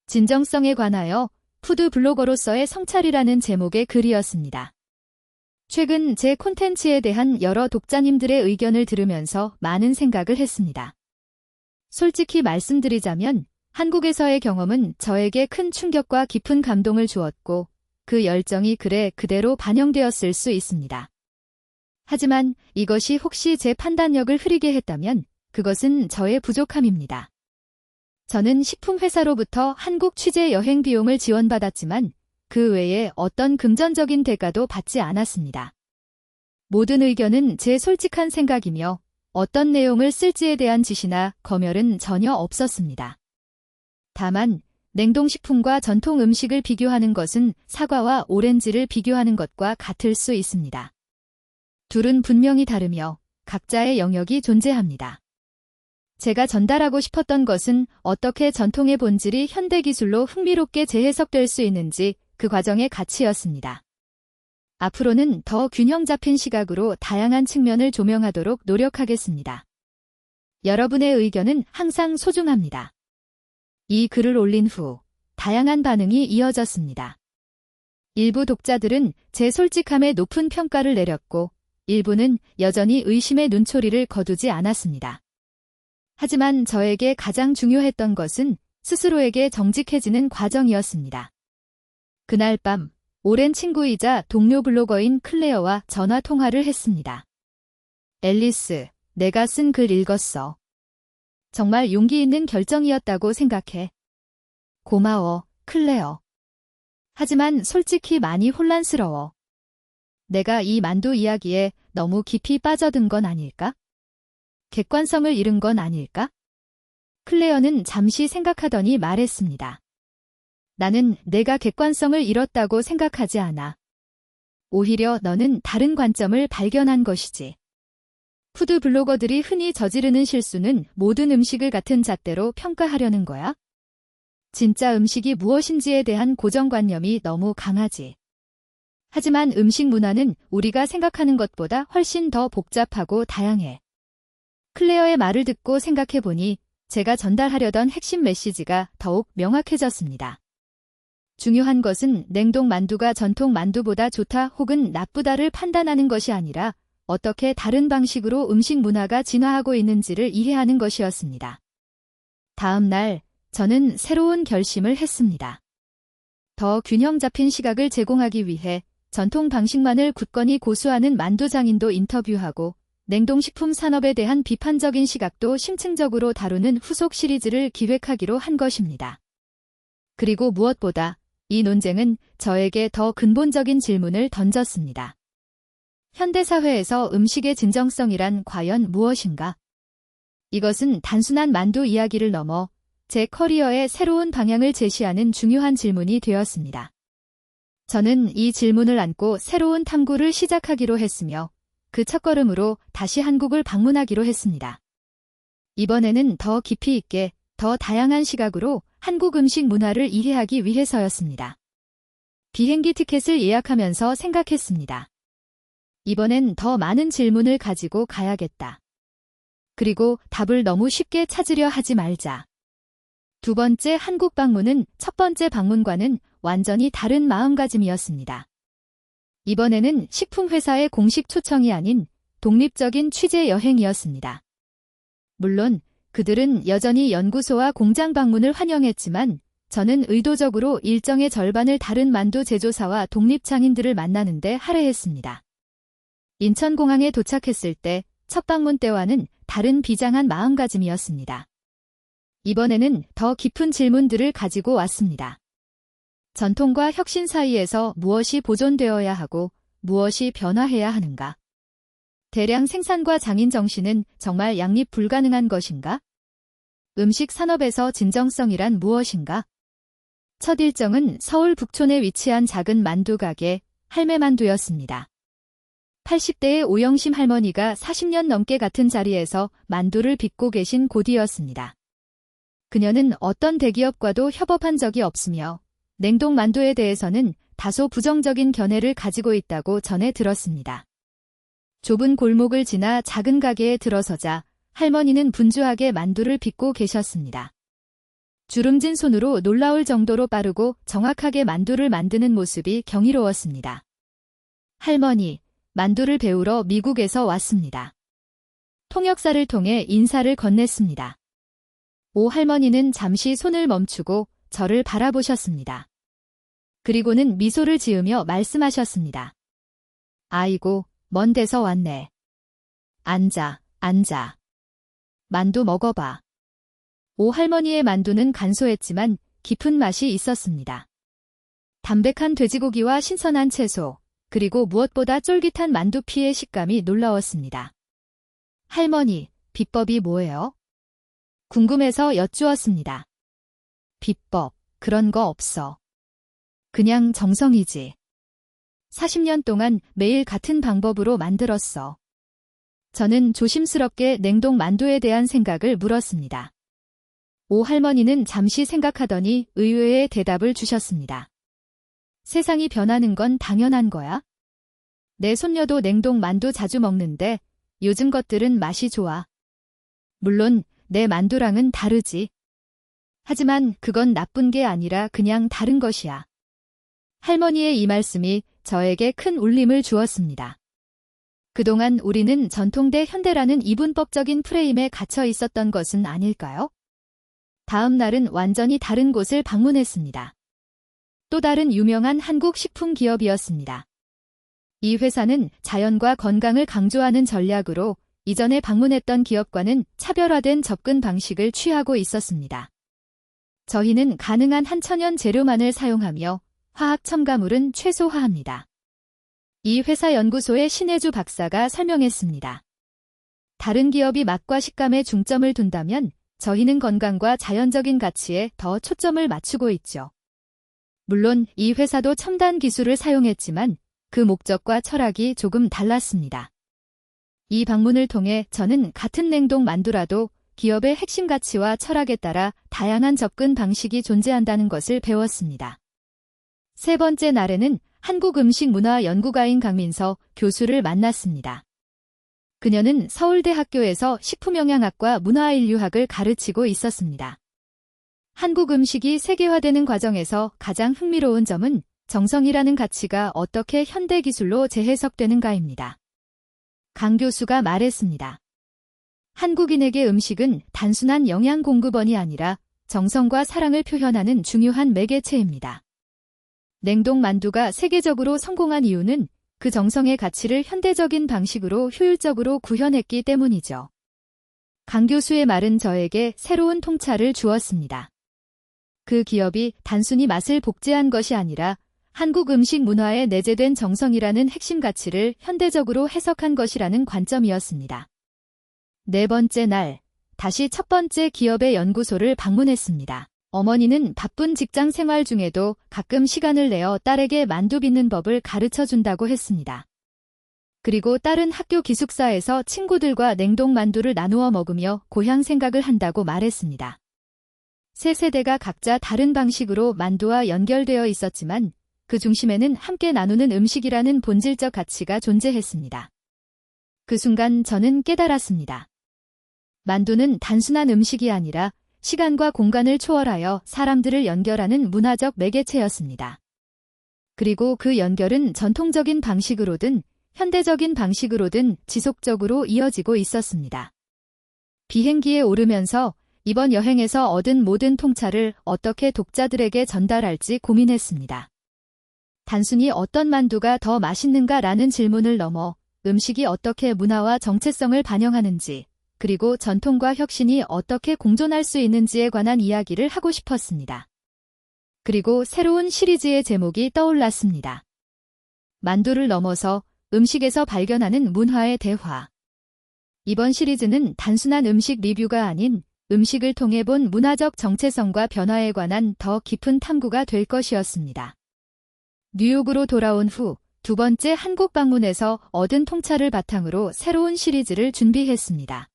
진정성에 관하여 푸드 블로거로서의 성찰이라는 제목의 글이었습니다. 최근 제 콘텐츠에 대한 여러 독자님들의 의견을 들으면서 많은 생각을 했습니다. 솔직히 말씀드리자면 한국에서의 경험은 저에게 큰 충격과 깊은 감동을 주었고 그 열정이 글에 그대로 반영되었을 수 있습니다. 하지만 이것이 혹시 제 판단력을 흐리게 했다면 그것은 저의 부족함입니다. 저는 식품회사로부터 한국 취재 여행 비용을 지원받았지만 그 외에 어떤 금전적인 대가도 받지 않았습니다. 모든 의견은 제 솔직한 생각이며 어떤 내용을 쓸지에 대한 지시나 검열은 전혀 없었습니다. 다만 냉동식품과 전통 음식을 비교하는 것은 사과와 오렌지를 비교하는 것과 같을 수 있습니다. 둘은 분명히 다르며 각자의 영역이 존재합니다. 제가 전달하고 싶었던 것은 어떻게 전통의 본질이 현대기술로 흥미롭게 재해석될 수 있는지 그 과정의 가치였습니다. 앞으로는 더 균형 잡힌 시각으로 다양한 측면을 조명하도록 노력하겠습니다. 여러분의 의견은 항상 소중합니다. 이 글을 올린 후 다양한 반응이 이어졌습니다. 일부 독자들은 제 솔직함에 높은 평가를 내렸고 일부는 여전히 의심의 눈초리를 거두지 않았습니다. 하지만 저에게 가장 중요했던 것은 스스로에게 정직해지는 과정이었습니다. 그날 밤 오랜 친구이자 동료 블로거인 클레어와 전화 통화를 했습니다. 앨리스, 내가 쓴 글 읽었어. 정말 용기 있는 결정이었다고 생각해. 고마워, 클레어. 하지만 솔직히 많이 혼란스러워. 내가 이 만두 이야기에 너무 깊이 빠져든 건 아닐까? 객관성을 잃은 건 아닐까? 클레어는 잠시 생각하더니 말했습니다. 나는 내가 객관성을 잃었다고 생각하지 않아. 오히려 너는 다른 관점을 발견한 것이지. 푸드 블로거들이 흔히 저지르는 실수는 모든 음식을 같은 잣대로 평가하려는 거야? 진짜 음식이 무엇인지에 대한 고정관념이 너무 강하지. 하지만 음식 문화는 우리가 생각하는 것보다 훨씬 더 복잡하고 다양해. 클레어의 말을 듣고 생각해보니 제가 전달하려던 핵심 메시지가 더욱 명확해졌습니다. 중요한 것은 냉동 만두가 전통 만두보다 좋다 혹은 나쁘다를 판단하는 것이 아니라 어떻게 다른 방식으로 음식 문화가 진화하고 있는지를 이해하는 것이었습니다. 다음 날 저는 새로운 결심을 했습니다. 더 균형 잡힌 시각을 제공하기 위해 전통 방식만을 굳건히 고수하는 만두장인도 인터뷰하고 냉동식품 산업에 대한 비판적인 시각도 심층적으로 다루는 후속 시리즈를 기획하기로 한 것입니다. 그리고 무엇보다 이 논쟁은 저에게 더 근본적인 질문을 던졌습니다. 현대사회에서 음식의 진정성이란 과연 무엇인가? 이것은 단순한 만두 이야기를 넘어 제 커리어의 새로운 방향을 제시하는 중요한 질문이 되었습니다. 저는 이 질문을 안고 새로운 탐구를 시작하기로 했으며 그 첫걸음으로 다시 한국을 방문하기로 했습니다. 이번에는 더 깊이 있게, 더 다양한 시각으로 한국 음식 문화를 이해하기 위해서였습니다. 비행기 티켓을 예약하면서 생각했습니다. 이번엔 더 많은 질문을 가지고 가야겠다. 그리고 답을 너무 쉽게 찾으려 하지 말자. 두 번째 한국 방문은 첫 번째 방문과는 완전히 다른 마음가짐이었습니다. 이번에는 식품회사의 공식 초청이 아닌 독립적인 취재 여행이었습니다. 물론 그들은 여전히 연구소와 공장 방문을 환영했지만 저는 의도적으로 일정의 절반을 다른 만두 제조사와 독립장인들을 만나는데 할애했습니다. 인천공항에 도착했을 때 첫 방문 때와는 다른 비장한 마음가짐이었습니다. 이번에는 더 깊은 질문들을 가지고 왔습니다. 전통과 혁신 사이에서 무엇이 보존되어야 하고 무엇이 변화해야 하는가? 대량 생산과 장인 정신은 정말 양립 불가능한 것인가? 음식 산업에서 진정성이란 무엇인가? 첫 일정은 서울 북촌에 위치한 작은 만두 가게 할매만두였습니다. 80대의 오영심 할머니가 40년 넘게 같은 자리에서 만두를 빚고 계신 곳이었습니다. 그녀는 어떤 대기업과도 협업한 적이 없으며 냉동 만두에 대해서는 다소 부정적인 견해를 가지고 있다고 전해 들었습니다. 좁은 골목을 지나 작은 가게에 들어서자 할머니는 분주하게 만두를 빚고 계셨습니다. 주름진 손으로 놀라울 정도로 빠르고 정확하게 만두를 만드는 모습이 경이로웠습니다. 할머니, 만두를 배우러 미국에서 왔습니다. 통역사를 통해 인사를 건넸습니다. 오 할머니는 잠시 손을 멈추고 저를 바라보셨습니다. 그리고는 미소를 지으며 말씀하셨습니다. 아이고, 먼 데서 왔네. 앉아, 앉아. 만두 먹어봐. 오 할머니의 만두는 간소했지만 깊은 맛이 있었습니다. 담백한 돼지고기와 신선한 채소, 그리고 무엇보다 쫄깃한 만두피의 식감이 놀라웠습니다. 할머니, 비법이 뭐예요? 궁금해서 여쭈었습니다. 비법, 그런 거 없어. 그냥 정성이지. 40년 동안 매일 같은 방법으로 만들었어. 저는 조심스럽게 냉동 만두에 대한 생각을 물었습니다. 오 할머니는 잠시 생각하더니 의외의 대답을 주셨습니다. 세상이 변하는 건 당연한 거야. 내 손녀도 냉동 만두 자주 먹는데 요즘 것들은 맛이 좋아. 물론 내 만두랑은 다르지. 하지만 그건 나쁜 게 아니라 그냥 다른 것이야. 할머니의 이 말씀이 저에게 큰 울림을 주었습니다. 그동안 우리는 전통 대 현대라는 이분법적인 프레임에 갇혀 있었던 것은 아닐까요? 다음 날은 완전히 다른 곳을 방문했습니다. 또 다른 유명한 한국 식품 기업이었습니다. 이 회사는 자연과 건강을 강조하는 전략으로 이전에 방문했던 기업과는 차별화된 접근 방식을 취하고 있었습니다. 저희는 가능한 한천연 재료만을 사용하며 화학 첨가물은 최소화합니다. 이 회사 연구소의 신혜주 박사가 설명했습니다. 다른 기업이 맛과 식감에 중점을 둔다면 저희는 건강과 자연적인 가치에 더 초점을 맞추고 있죠. 물론 이 회사도 첨단 기술을 사용했지만 그 목적과 철학이 조금 달랐습니다. 이 방문을 통해 저는 같은 냉동 만두라도 기업의 핵심 가치와 철학에 따라 다양한 접근 방식이 존재한다는 것을 배웠습니다. 세 번째 날에는 한국음식문화연구가인 강민서 교수를 만났습니다. 그녀는 서울대학교에서 식품영양학과 문화인류학을 가르치고 있었습니다. 한국 음식이 세계화되는 과정에서 가장 흥미로운 점은 정성이라는 가치가 어떻게 현대 기술로 재해석되는가입니다. 강 교수가 말했습니다. 한국인에게 음식은 단순한 영양 공급원이 아니라 정성과 사랑을 표현하는 중요한 매개체입니다. 냉동 만두가 세계적으로 성공한 이유는 그 정성의 가치를 현대적인 방식으로 효율적으로 구현했기 때문이죠. 강 교수의 말은 저에게 새로운 통찰을 주었습니다. 그 기업이 단순히 맛을 복제한 것이 아니라 한국 음식 문화에 내재된 정성이라는 핵심 가치를 현대적으로 해석한 것이라는 관점이었습니다. 네 번째 날, 다시 첫 번째 기업의 연구소를 방문했습니다. 어머니는 바쁜 직장 생활 중에도 가끔 시간을 내어 딸에게 만두 빚는 법을 가르쳐 준다고 했습니다. 그리고 딸은 학교 기숙사에서 친구들과 냉동 만두를 나누어 먹으며 고향 생각을 한다고 말했습니다. 세 세대가 각자 다른 방식으로 만두와 연결되어 있었지만 그 중심에는 함께 나누는 음식이라는 본질적 가치가 존재했습니다. 그 순간 저는 깨달았습니다. 만두는 단순한 음식이 아니라 시간과 공간을 초월하여 사람들을 연결하는 문화적 매개체였습니다. 그리고 그 연결은 전통적인 방식으로든 현대적인 방식으로든 지속적으로 이어지고 있었습니다. 비행기에 오르면서 이번 여행에서 얻은 모든 통찰을 어떻게 독자들에게 전달할지 고민했습니다. 단순히 어떤 만두가 더 맛있는가라는 질문을 넘어 음식이 어떻게 문화와 정체성을 반영하는지, 그리고 전통과 혁신이 어떻게 공존할 수 있는지에 관한 이야기를 하고 싶었습니다. 그리고 새로운 시리즈의 제목이 떠올랐습니다. 만두를 넘어서 음식에서 발견하는 문화의 대화. 이번 시리즈는 단순한 음식 리뷰가 아닌 음식을 통해 본 문화적 정체성과 변화에 관한 더 깊은 탐구가 될 것이었습니다. 뉴욕으로 돌아온 후 두 번째 한국 방문에서 얻은 통찰을 바탕으로 새로운 시리즈를 준비했습니다.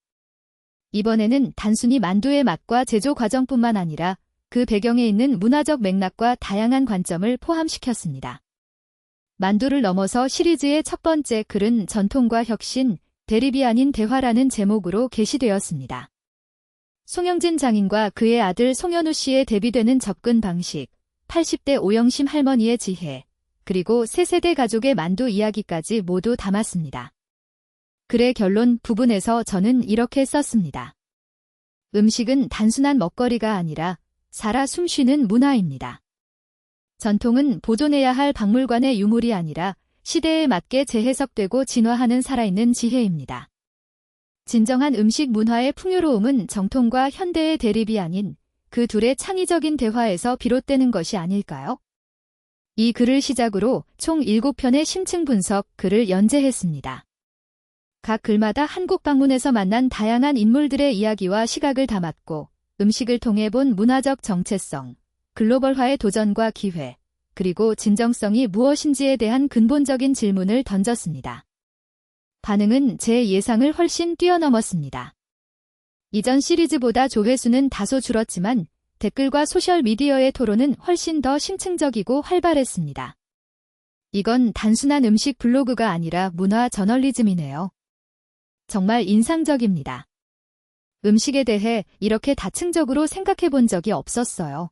이번에는 단순히 만두의 맛과 제조 과정뿐만 아니라 그 배경에 있는 문화적 맥락과 다양한 관점을 포함시켰습니다. 만두를 넘어서 시리즈의 첫 번째 글은 전통과 혁신, 대립이 아닌 대화라는 제목으로 게시되었습니다. 송영진 장인과 그의 아들 송현우 씨의 대비되는 접근 방식, 80대 오영심 할머니의 지혜, 그리고 세 세대 가족의 만두 이야기까지 모두 담았습니다. 글의 결론 부분에서 저는 이렇게 썼습니다. 음식은 단순한 먹거리가 아니라 살아 숨쉬는 문화입니다. 전통은 보존해야 할 박물관의 유물이 아니라 시대에 맞게 재해석되고 진화하는 살아있는 지혜입니다. 진정한 음식 문화의 풍요로움은 정통과 현대의 대립이 아닌 그 둘의 창의적인 대화에서 비롯되는 것이 아닐까요? 이 글을 시작으로 총 7편의 심층 분석 글을 연재했습니다. 각 글마다 한국 방문에서 만난 다양한 인물들의 이야기와 시각을 담았고 음식을 통해 본 문화적 정체성, 글로벌화의 도전과 기회, 그리고 진정성이 무엇인지에 대한 근본적인 질문을 던졌습니다. 반응은 제 예상을 훨씬 뛰어넘었습니다. 이전 시리즈보다 조회수는 다소 줄었지만 댓글과 소셜미디어의 토론은 훨씬 더 심층적이고 활발했습니다. 이건 단순한 음식 블로그가 아니라 문화 저널리즘이네요. 정말 인상적입니다. 음식에 대해 이렇게 다층적으로 생각해 본 적이 없었어요.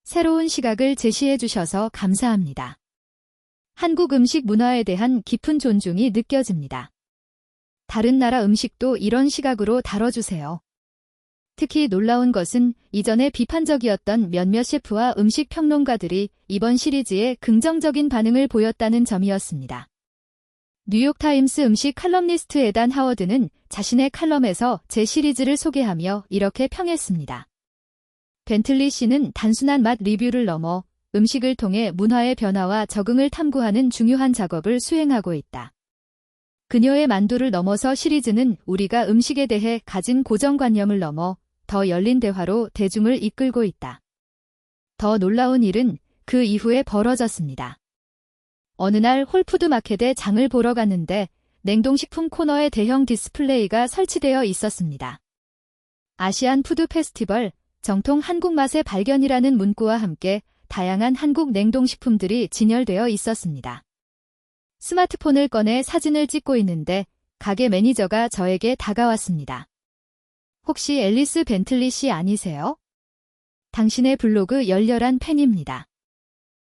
새로운 시각을 제시해 주셔서 감사합니다. 한국 음식 문화에 대한 깊은 존중이 느껴집니다. 다른 나라 음식도 이런 시각으로 다뤄주세요. 특히 놀라운 것은 이전에 비판적이었던 몇몇 셰프와 음식 평론가들이 이번 시리즈에 긍정적인 반응을 보였다는 점이었습니다. 뉴욕타임스 음식 칼럼니스트 에단 하워드는 자신의 칼럼에서 제 시리즈를 소개하며 이렇게 평했습니다. 벤틀리 씨는 단순한 맛 리뷰를 넘어 음식을 통해 문화의 변화와 적응을 탐구하는 중요한 작업을 수행하고 있다. 그녀의 만두를 넘어서 시리즈는 우리가 음식에 대해 가진 고정관념을 넘어 더 열린 대화로 대중을 이끌고 있다. 더 놀라운 일은 그 이후에 벌어졌습니다. 어느 날 홀푸드마켓에 장을 보러 갔는데 냉동식품 코너에 대형 디스플레이가 설치되어 있었습니다. 아시안 푸드 페스티벌, 정통 한국 맛의 발견이라는 문구와 함께 다양한 한국 냉동식품들이 진열되어 있었습니다. 스마트폰을 꺼내 사진을 찍고 있는데 가게 매니저가 저에게 다가왔습니다. 혹시 앨리스 벤틀리 씨 아니세요? 당신의 블로그 열렬한 팬입니다.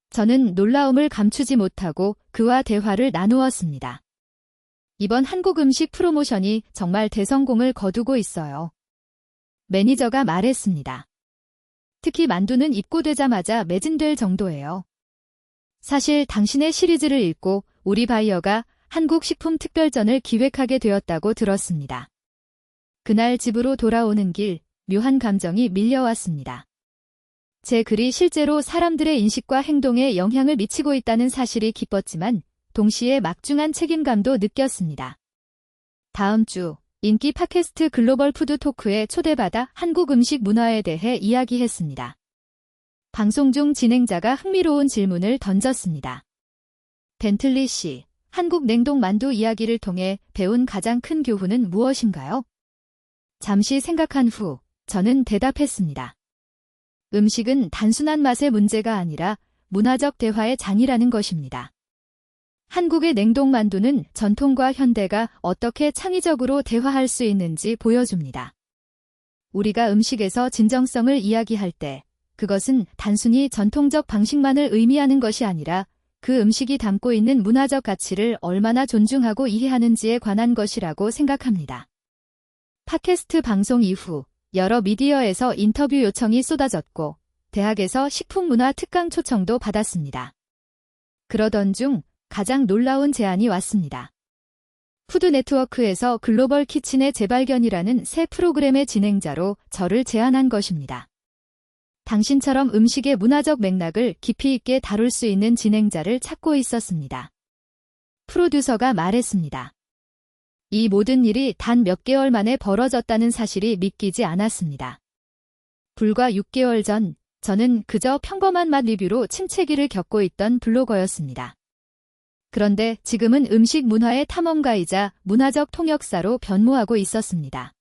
저는 놀라움을 감추지 못하고 그와 대화를 나누었습니다. 이번 한국 음식 프로모션이 정말 대성공을 거두고 있어요. 매니저가 말했습니다. 특히 만두는 입고되자마자 매진될 정도예요. 사실 당신의 시리즈를 읽고 우리 바이어가 한국 식품 특별전을 기획하게 되었다고 들었습니다. 그날 집으로 돌아오는 길, 묘한 감정이 밀려왔습니다. 제 글이 실제로 사람들의 인식과 행동에 영향을 미치고 있다는 사실이 기뻤지만 동시에 막중한 책임감도 느꼈습니다. 다음 주 인기 팟캐스트 글로벌 푸드 토크에 초대받아 한국 음식 문화에 대해 이야기했습니다. 방송 중 진행자가 흥미로운 질문을 던졌습니다. 벤틀리 씨, 한국 냉동 만두 이야기를 통해 배운 가장 큰 교훈은 무엇인가요? 잠시 생각한 후 저는 대답했습니다. 음식은 단순한 맛의 문제가 아니라 문화적 대화의 장이라는 것입니다. 한국의 냉동 만두는 전통과 현대가 어떻게 창의적으로 대화할 수 있는지 보여줍니다. 우리가 음식에서 진정성을 이야기할 때 그것은 단순히 전통적 방식만을 의미하는 것이 아니라 그 음식이 담고 있는 문화적 가치를 얼마나 존중하고 이해하는지에 관한 것이라고 생각합니다. 팟캐스트 방송 이후 여러 미디어에서 인터뷰 요청이 쏟아졌고 대학에서 식품문화 특강 초청도 받았습니다. 그러던 중 가장 놀라운 제안이 왔습니다. 푸드네트워크에서 글로벌 키친의 재발견이라는 새 프로그램의 진행자로 저를 제안한 것입니다. 당신처럼 음식의 문화적 맥락을 깊이 있게 다룰 수 있는 진행자를 찾고 있었습니다. 프로듀서가 말했습니다. 이 모든 일이 단 몇 개월 만에 벌어졌다는 사실이 믿기지 않았습니다. 불과 6개월 전, 저는 그저 평범한 맛 리뷰로 침체기를 겪고 있던 블로거였습니다. 그런데 지금은 음식 문화의 탐험가이자 문화적 통역사로 변모하고 있었습니다.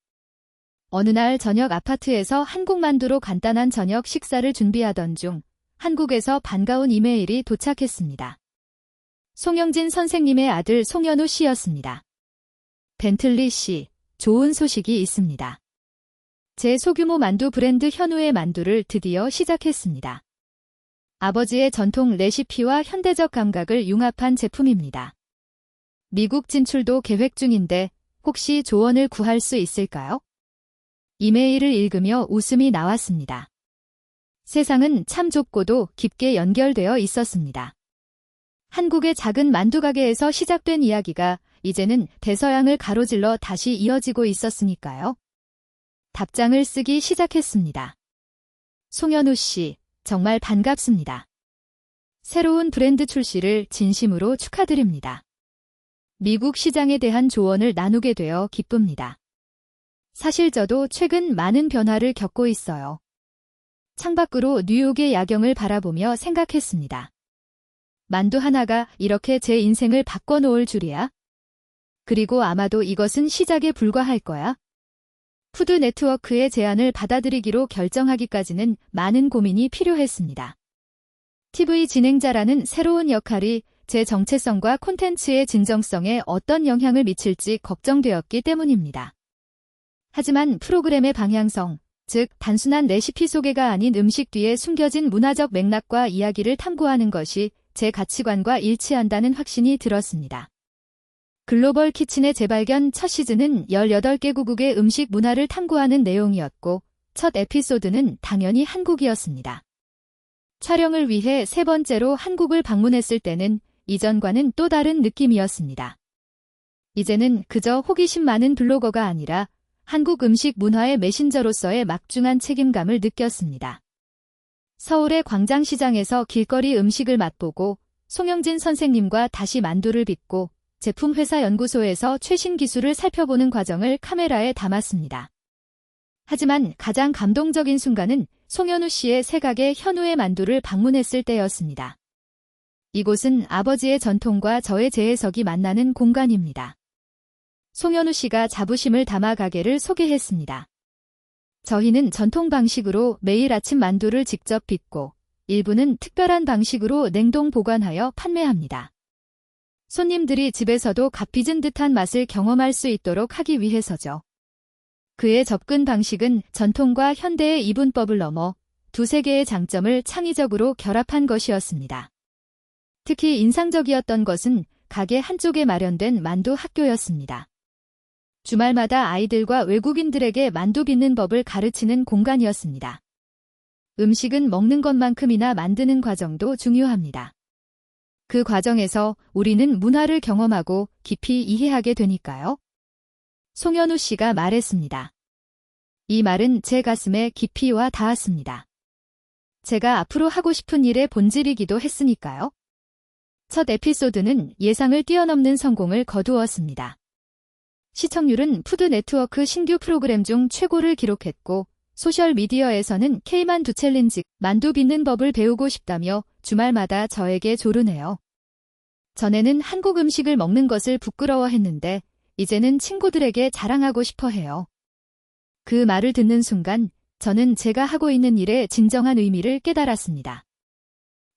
어느 날 저녁 아파트에서 한국 만두로 간단한 저녁 식사를 준비하던 중 한국에서 반가운 이메일이 도착했습니다. 송영진 선생님의 아들 송현우 씨였습니다. 벤틀리 씨, 좋은 소식이 있습니다. 제 소규모 만두 브랜드 현우의 만두를 드디어 시작했습니다. 아버지의 전통 레시피와 현대적 감각을 융합한 제품입니다. 미국 진출도 계획 중인데 혹시 조언을 구할 수 있을까요? 이메일을 읽으며 웃음이 나왔습니다. 세상은 참 좁고도 깊게 연결되어 있었습니다. 한국의 작은 만두 가게에서 시작된 이야기가 이제는 대서양을 가로질러 다시 이어지고 있었으니까요. 답장을 쓰기 시작했습니다. 송현우 씨, 정말 반갑습니다. 새로운 브랜드 출시를 진심으로 축하드립니다. 미국 시장에 대한 조언을 나누게 되어 기쁩니다. 사실 저도 최근 많은 변화를 겪고 있어요. 창밖으로 뉴욕의 야경을 바라보며 생각했습니다. 만두 하나가 이렇게 제 인생을 바꿔놓을 줄이야? 그리고 아마도 이것은 시작에 불과할 거야. 푸드 네트워크의 제안을 받아들이기로 결정하기까지는 많은 고민이 필요했습니다. TV 진행자라는 새로운 역할이 제 정체성과 콘텐츠의 진정성에 어떤 영향을 미칠지 걱정되었기 때문입니다. 하지만 프로그램의 방향성, 즉 단순한 레시피 소개가 아닌 음식 뒤에 숨겨진 문화적 맥락과 이야기를 탐구하는 것이 제 가치관과 일치한다는 확신이 들었습니다. 글로벌 키친의 재발견 첫 시즌은 18개국의 음식 문화를 탐구하는 내용이었고 첫 에피소드는 당연히 한국이었습니다. 촬영을 위해 세 번째로 한국을 방문했을 때는 이전과는 또 다른 느낌이었습니다. 이제는 그저 호기심 많은 블로거가 아니라 한국 음식 문화의 메신저로서의 막중한 책임감을 느꼈습니다. 서울의 광장시장에서 길거리 음식을 맛보고 송영진 선생님과 다시 만두를 빚고 제품회사 연구소에서 최신 기술을 살펴보는 과정을 카메라에 담았습니다. 하지만 가장 감동적인 순간은 송현우 씨의 새가게 현우의 만두를 방문했을 때였습니다. 이곳은 아버지의 전통과 저의 재해석이 만나는 공간입니다. 송현우 씨가 자부심을 담아 가게를 소개했습니다. 저희는 전통 방식으로 매일 아침 만두를 직접 빚고 일부는 특별한 방식으로 냉동 보관하여 판매합니다. 손님들이 집에서도 갓 빚은 듯한 맛을 경험할 수 있도록 하기 위해서죠. 그의 접근 방식은 전통과 현대의 이분법을 넘어 두세 개의 장점을 창의적으로 결합한 것이었습니다. 특히 인상적이었던 것은 가게 한쪽에 마련된 만두 학교였습니다. 주말마다 아이들과 외국인들에게 만두 빚는 법을 가르치는 공간이었습니다. 음식은 먹는 것만큼이나 만드는 과정도 중요합니다. 그 과정에서 우리는 문화를 경험하고 깊이 이해하게 되니까요. 송현우 씨가 말했습니다. 이 말은 제 가슴에 깊이 와 닿았습니다. 제가 앞으로 하고 싶은 일의 본질이기도 했으니까요. 첫 에피소드는 예상을 뛰어넘는 성공을 거두었습니다. 시청률은 푸드네트워크 신규 프로그램 중 최고를 기록했고 소셜미디어에서는 K만두 챌린지, 만두 빚는 법을 배우고 싶다며 주말마다 저에게 조르네요. 전에는 한국 음식을 먹는 것을 부끄러워했는데 이제는 친구들에게 자랑하고 싶어 해요. 그 말을 듣는 순간 저는 제가 하고 있는 일의 진정한 의미를 깨달았습니다.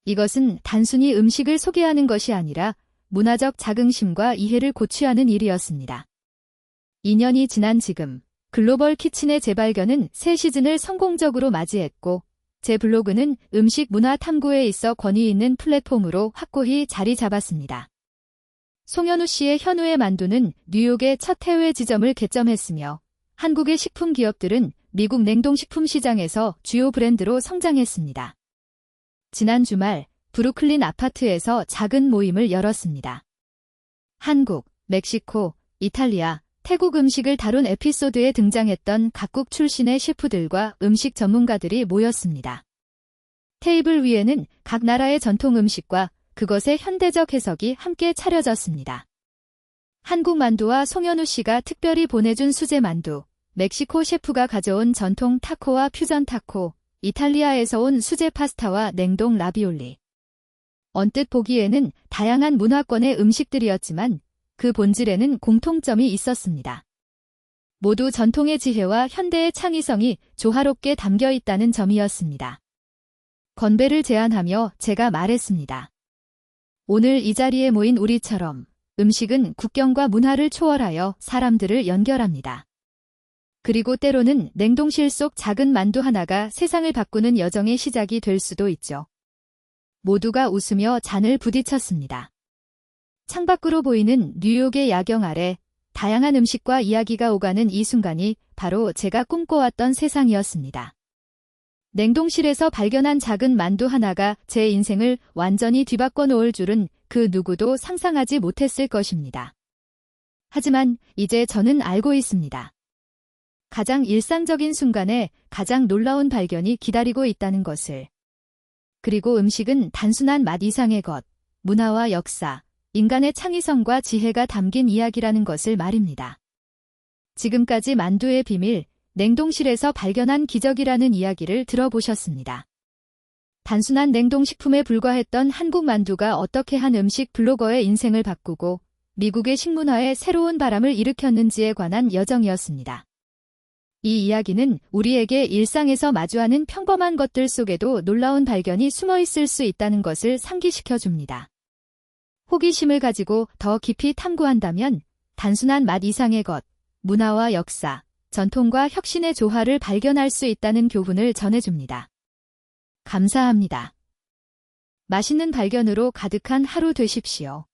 이것은 단순히 음식을 소개하는 것이 아니라 문화적 자긍심과 이해를 고취하는 일이었습니다. 2년이 지난 지금 글로벌 키친의 재발견은 새 시즌을 성공적으로 맞이했고 제 블로그는 음식 문화 탐구에 있어 권위 있는 플랫폼으로 확고히 자리 잡았습니다. 송현우 씨의 현우의 만두는 뉴욕의 첫 해외 지점을 개점했으며 한국의 식품 기업들은 미국 냉동식품 시장에서 주요 브랜드로 성장했습니다. 지난 주말 브루클린 아파트에서 작은 모임을 열었습니다. 한국, 멕시코, 이탈리아, 태국 음식을 다룬 에피소드에 등장했던 각국 출신의 셰프들과 음식 전문가들이 모였습니다. 테이블 위에는 각 나라의 전통 음식과 그것의 현대적 해석이 함께 차려졌습니다. 한국 만두와 송현우 씨가 특별히 보내준 수제 만두, 멕시코 셰프가 가져온 전통 타코와 퓨전 타코, 이탈리아에서 온 수제 파스타와 냉동 라비올리. 언뜻 보기에는 다양한 문화권의 음식들이었지만 그 본질에는 공통점이 있었습니다. 모두 전통의 지혜와 현대의 창의성이 조화롭게 담겨 있다는 점이었습니다. 건배를 제안하며 제가 말했습니다. 오늘 이 자리에 모인 우리처럼 음식은 국경과 문화를 초월하여 사람들을 연결합니다. 그리고 때로는 냉동실 속 작은 만두 하나가 세상을 바꾸는 여정의 시작이 될 수도 있죠. 모두가 웃으며 잔을 부딪혔습니다. 창밖으로 보이는 뉴욕의 야경 아래 다양한 음식과 이야기가 오가는 이 순간이 바로 제가 꿈꿔왔던 세상이었습니다. 냉동실에서 발견한 작은 만두 하나가 제 인생을 완전히 뒤바꿔 놓을 줄은 그 누구도 상상하지 못했을 것입니다. 하지만 이제 저는 알고 있습니다. 가장 일상적인 순간에 가장 놀라운 발견이 기다리고 있다는 것을. 그리고 음식은 단순한 맛 이상의 것, 문화와 역사, 인간의 창의성과 지혜가 담긴 이야기라는 것을 말입니다. 지금까지 만두의 비밀, 냉동실에서 발견한 기적이라는 이야기를 들어보셨습니다. 단순한 냉동식품에 불과했던 한국 만두가 어떻게 한 음식 블로거의 인생을 바꾸고 미국의 식문화에 새로운 바람을 일으켰는지에 관한 여정이었습니다. 이 이야기는 우리에게 일상에서 마주하는 평범한 것들 속에도 놀라운 발견이 숨어 있을 수 있다는 것을 상기시켜 줍니다. 호기심을 가지고 더 깊이 탐구한다면 단순한 맛 이상의 것, 문화와 역사, 전통과 혁신의 조화를 발견할 수 있다는 교훈을 전해줍니다. 감사합니다. 맛있는 발견으로 가득한 하루 되십시오.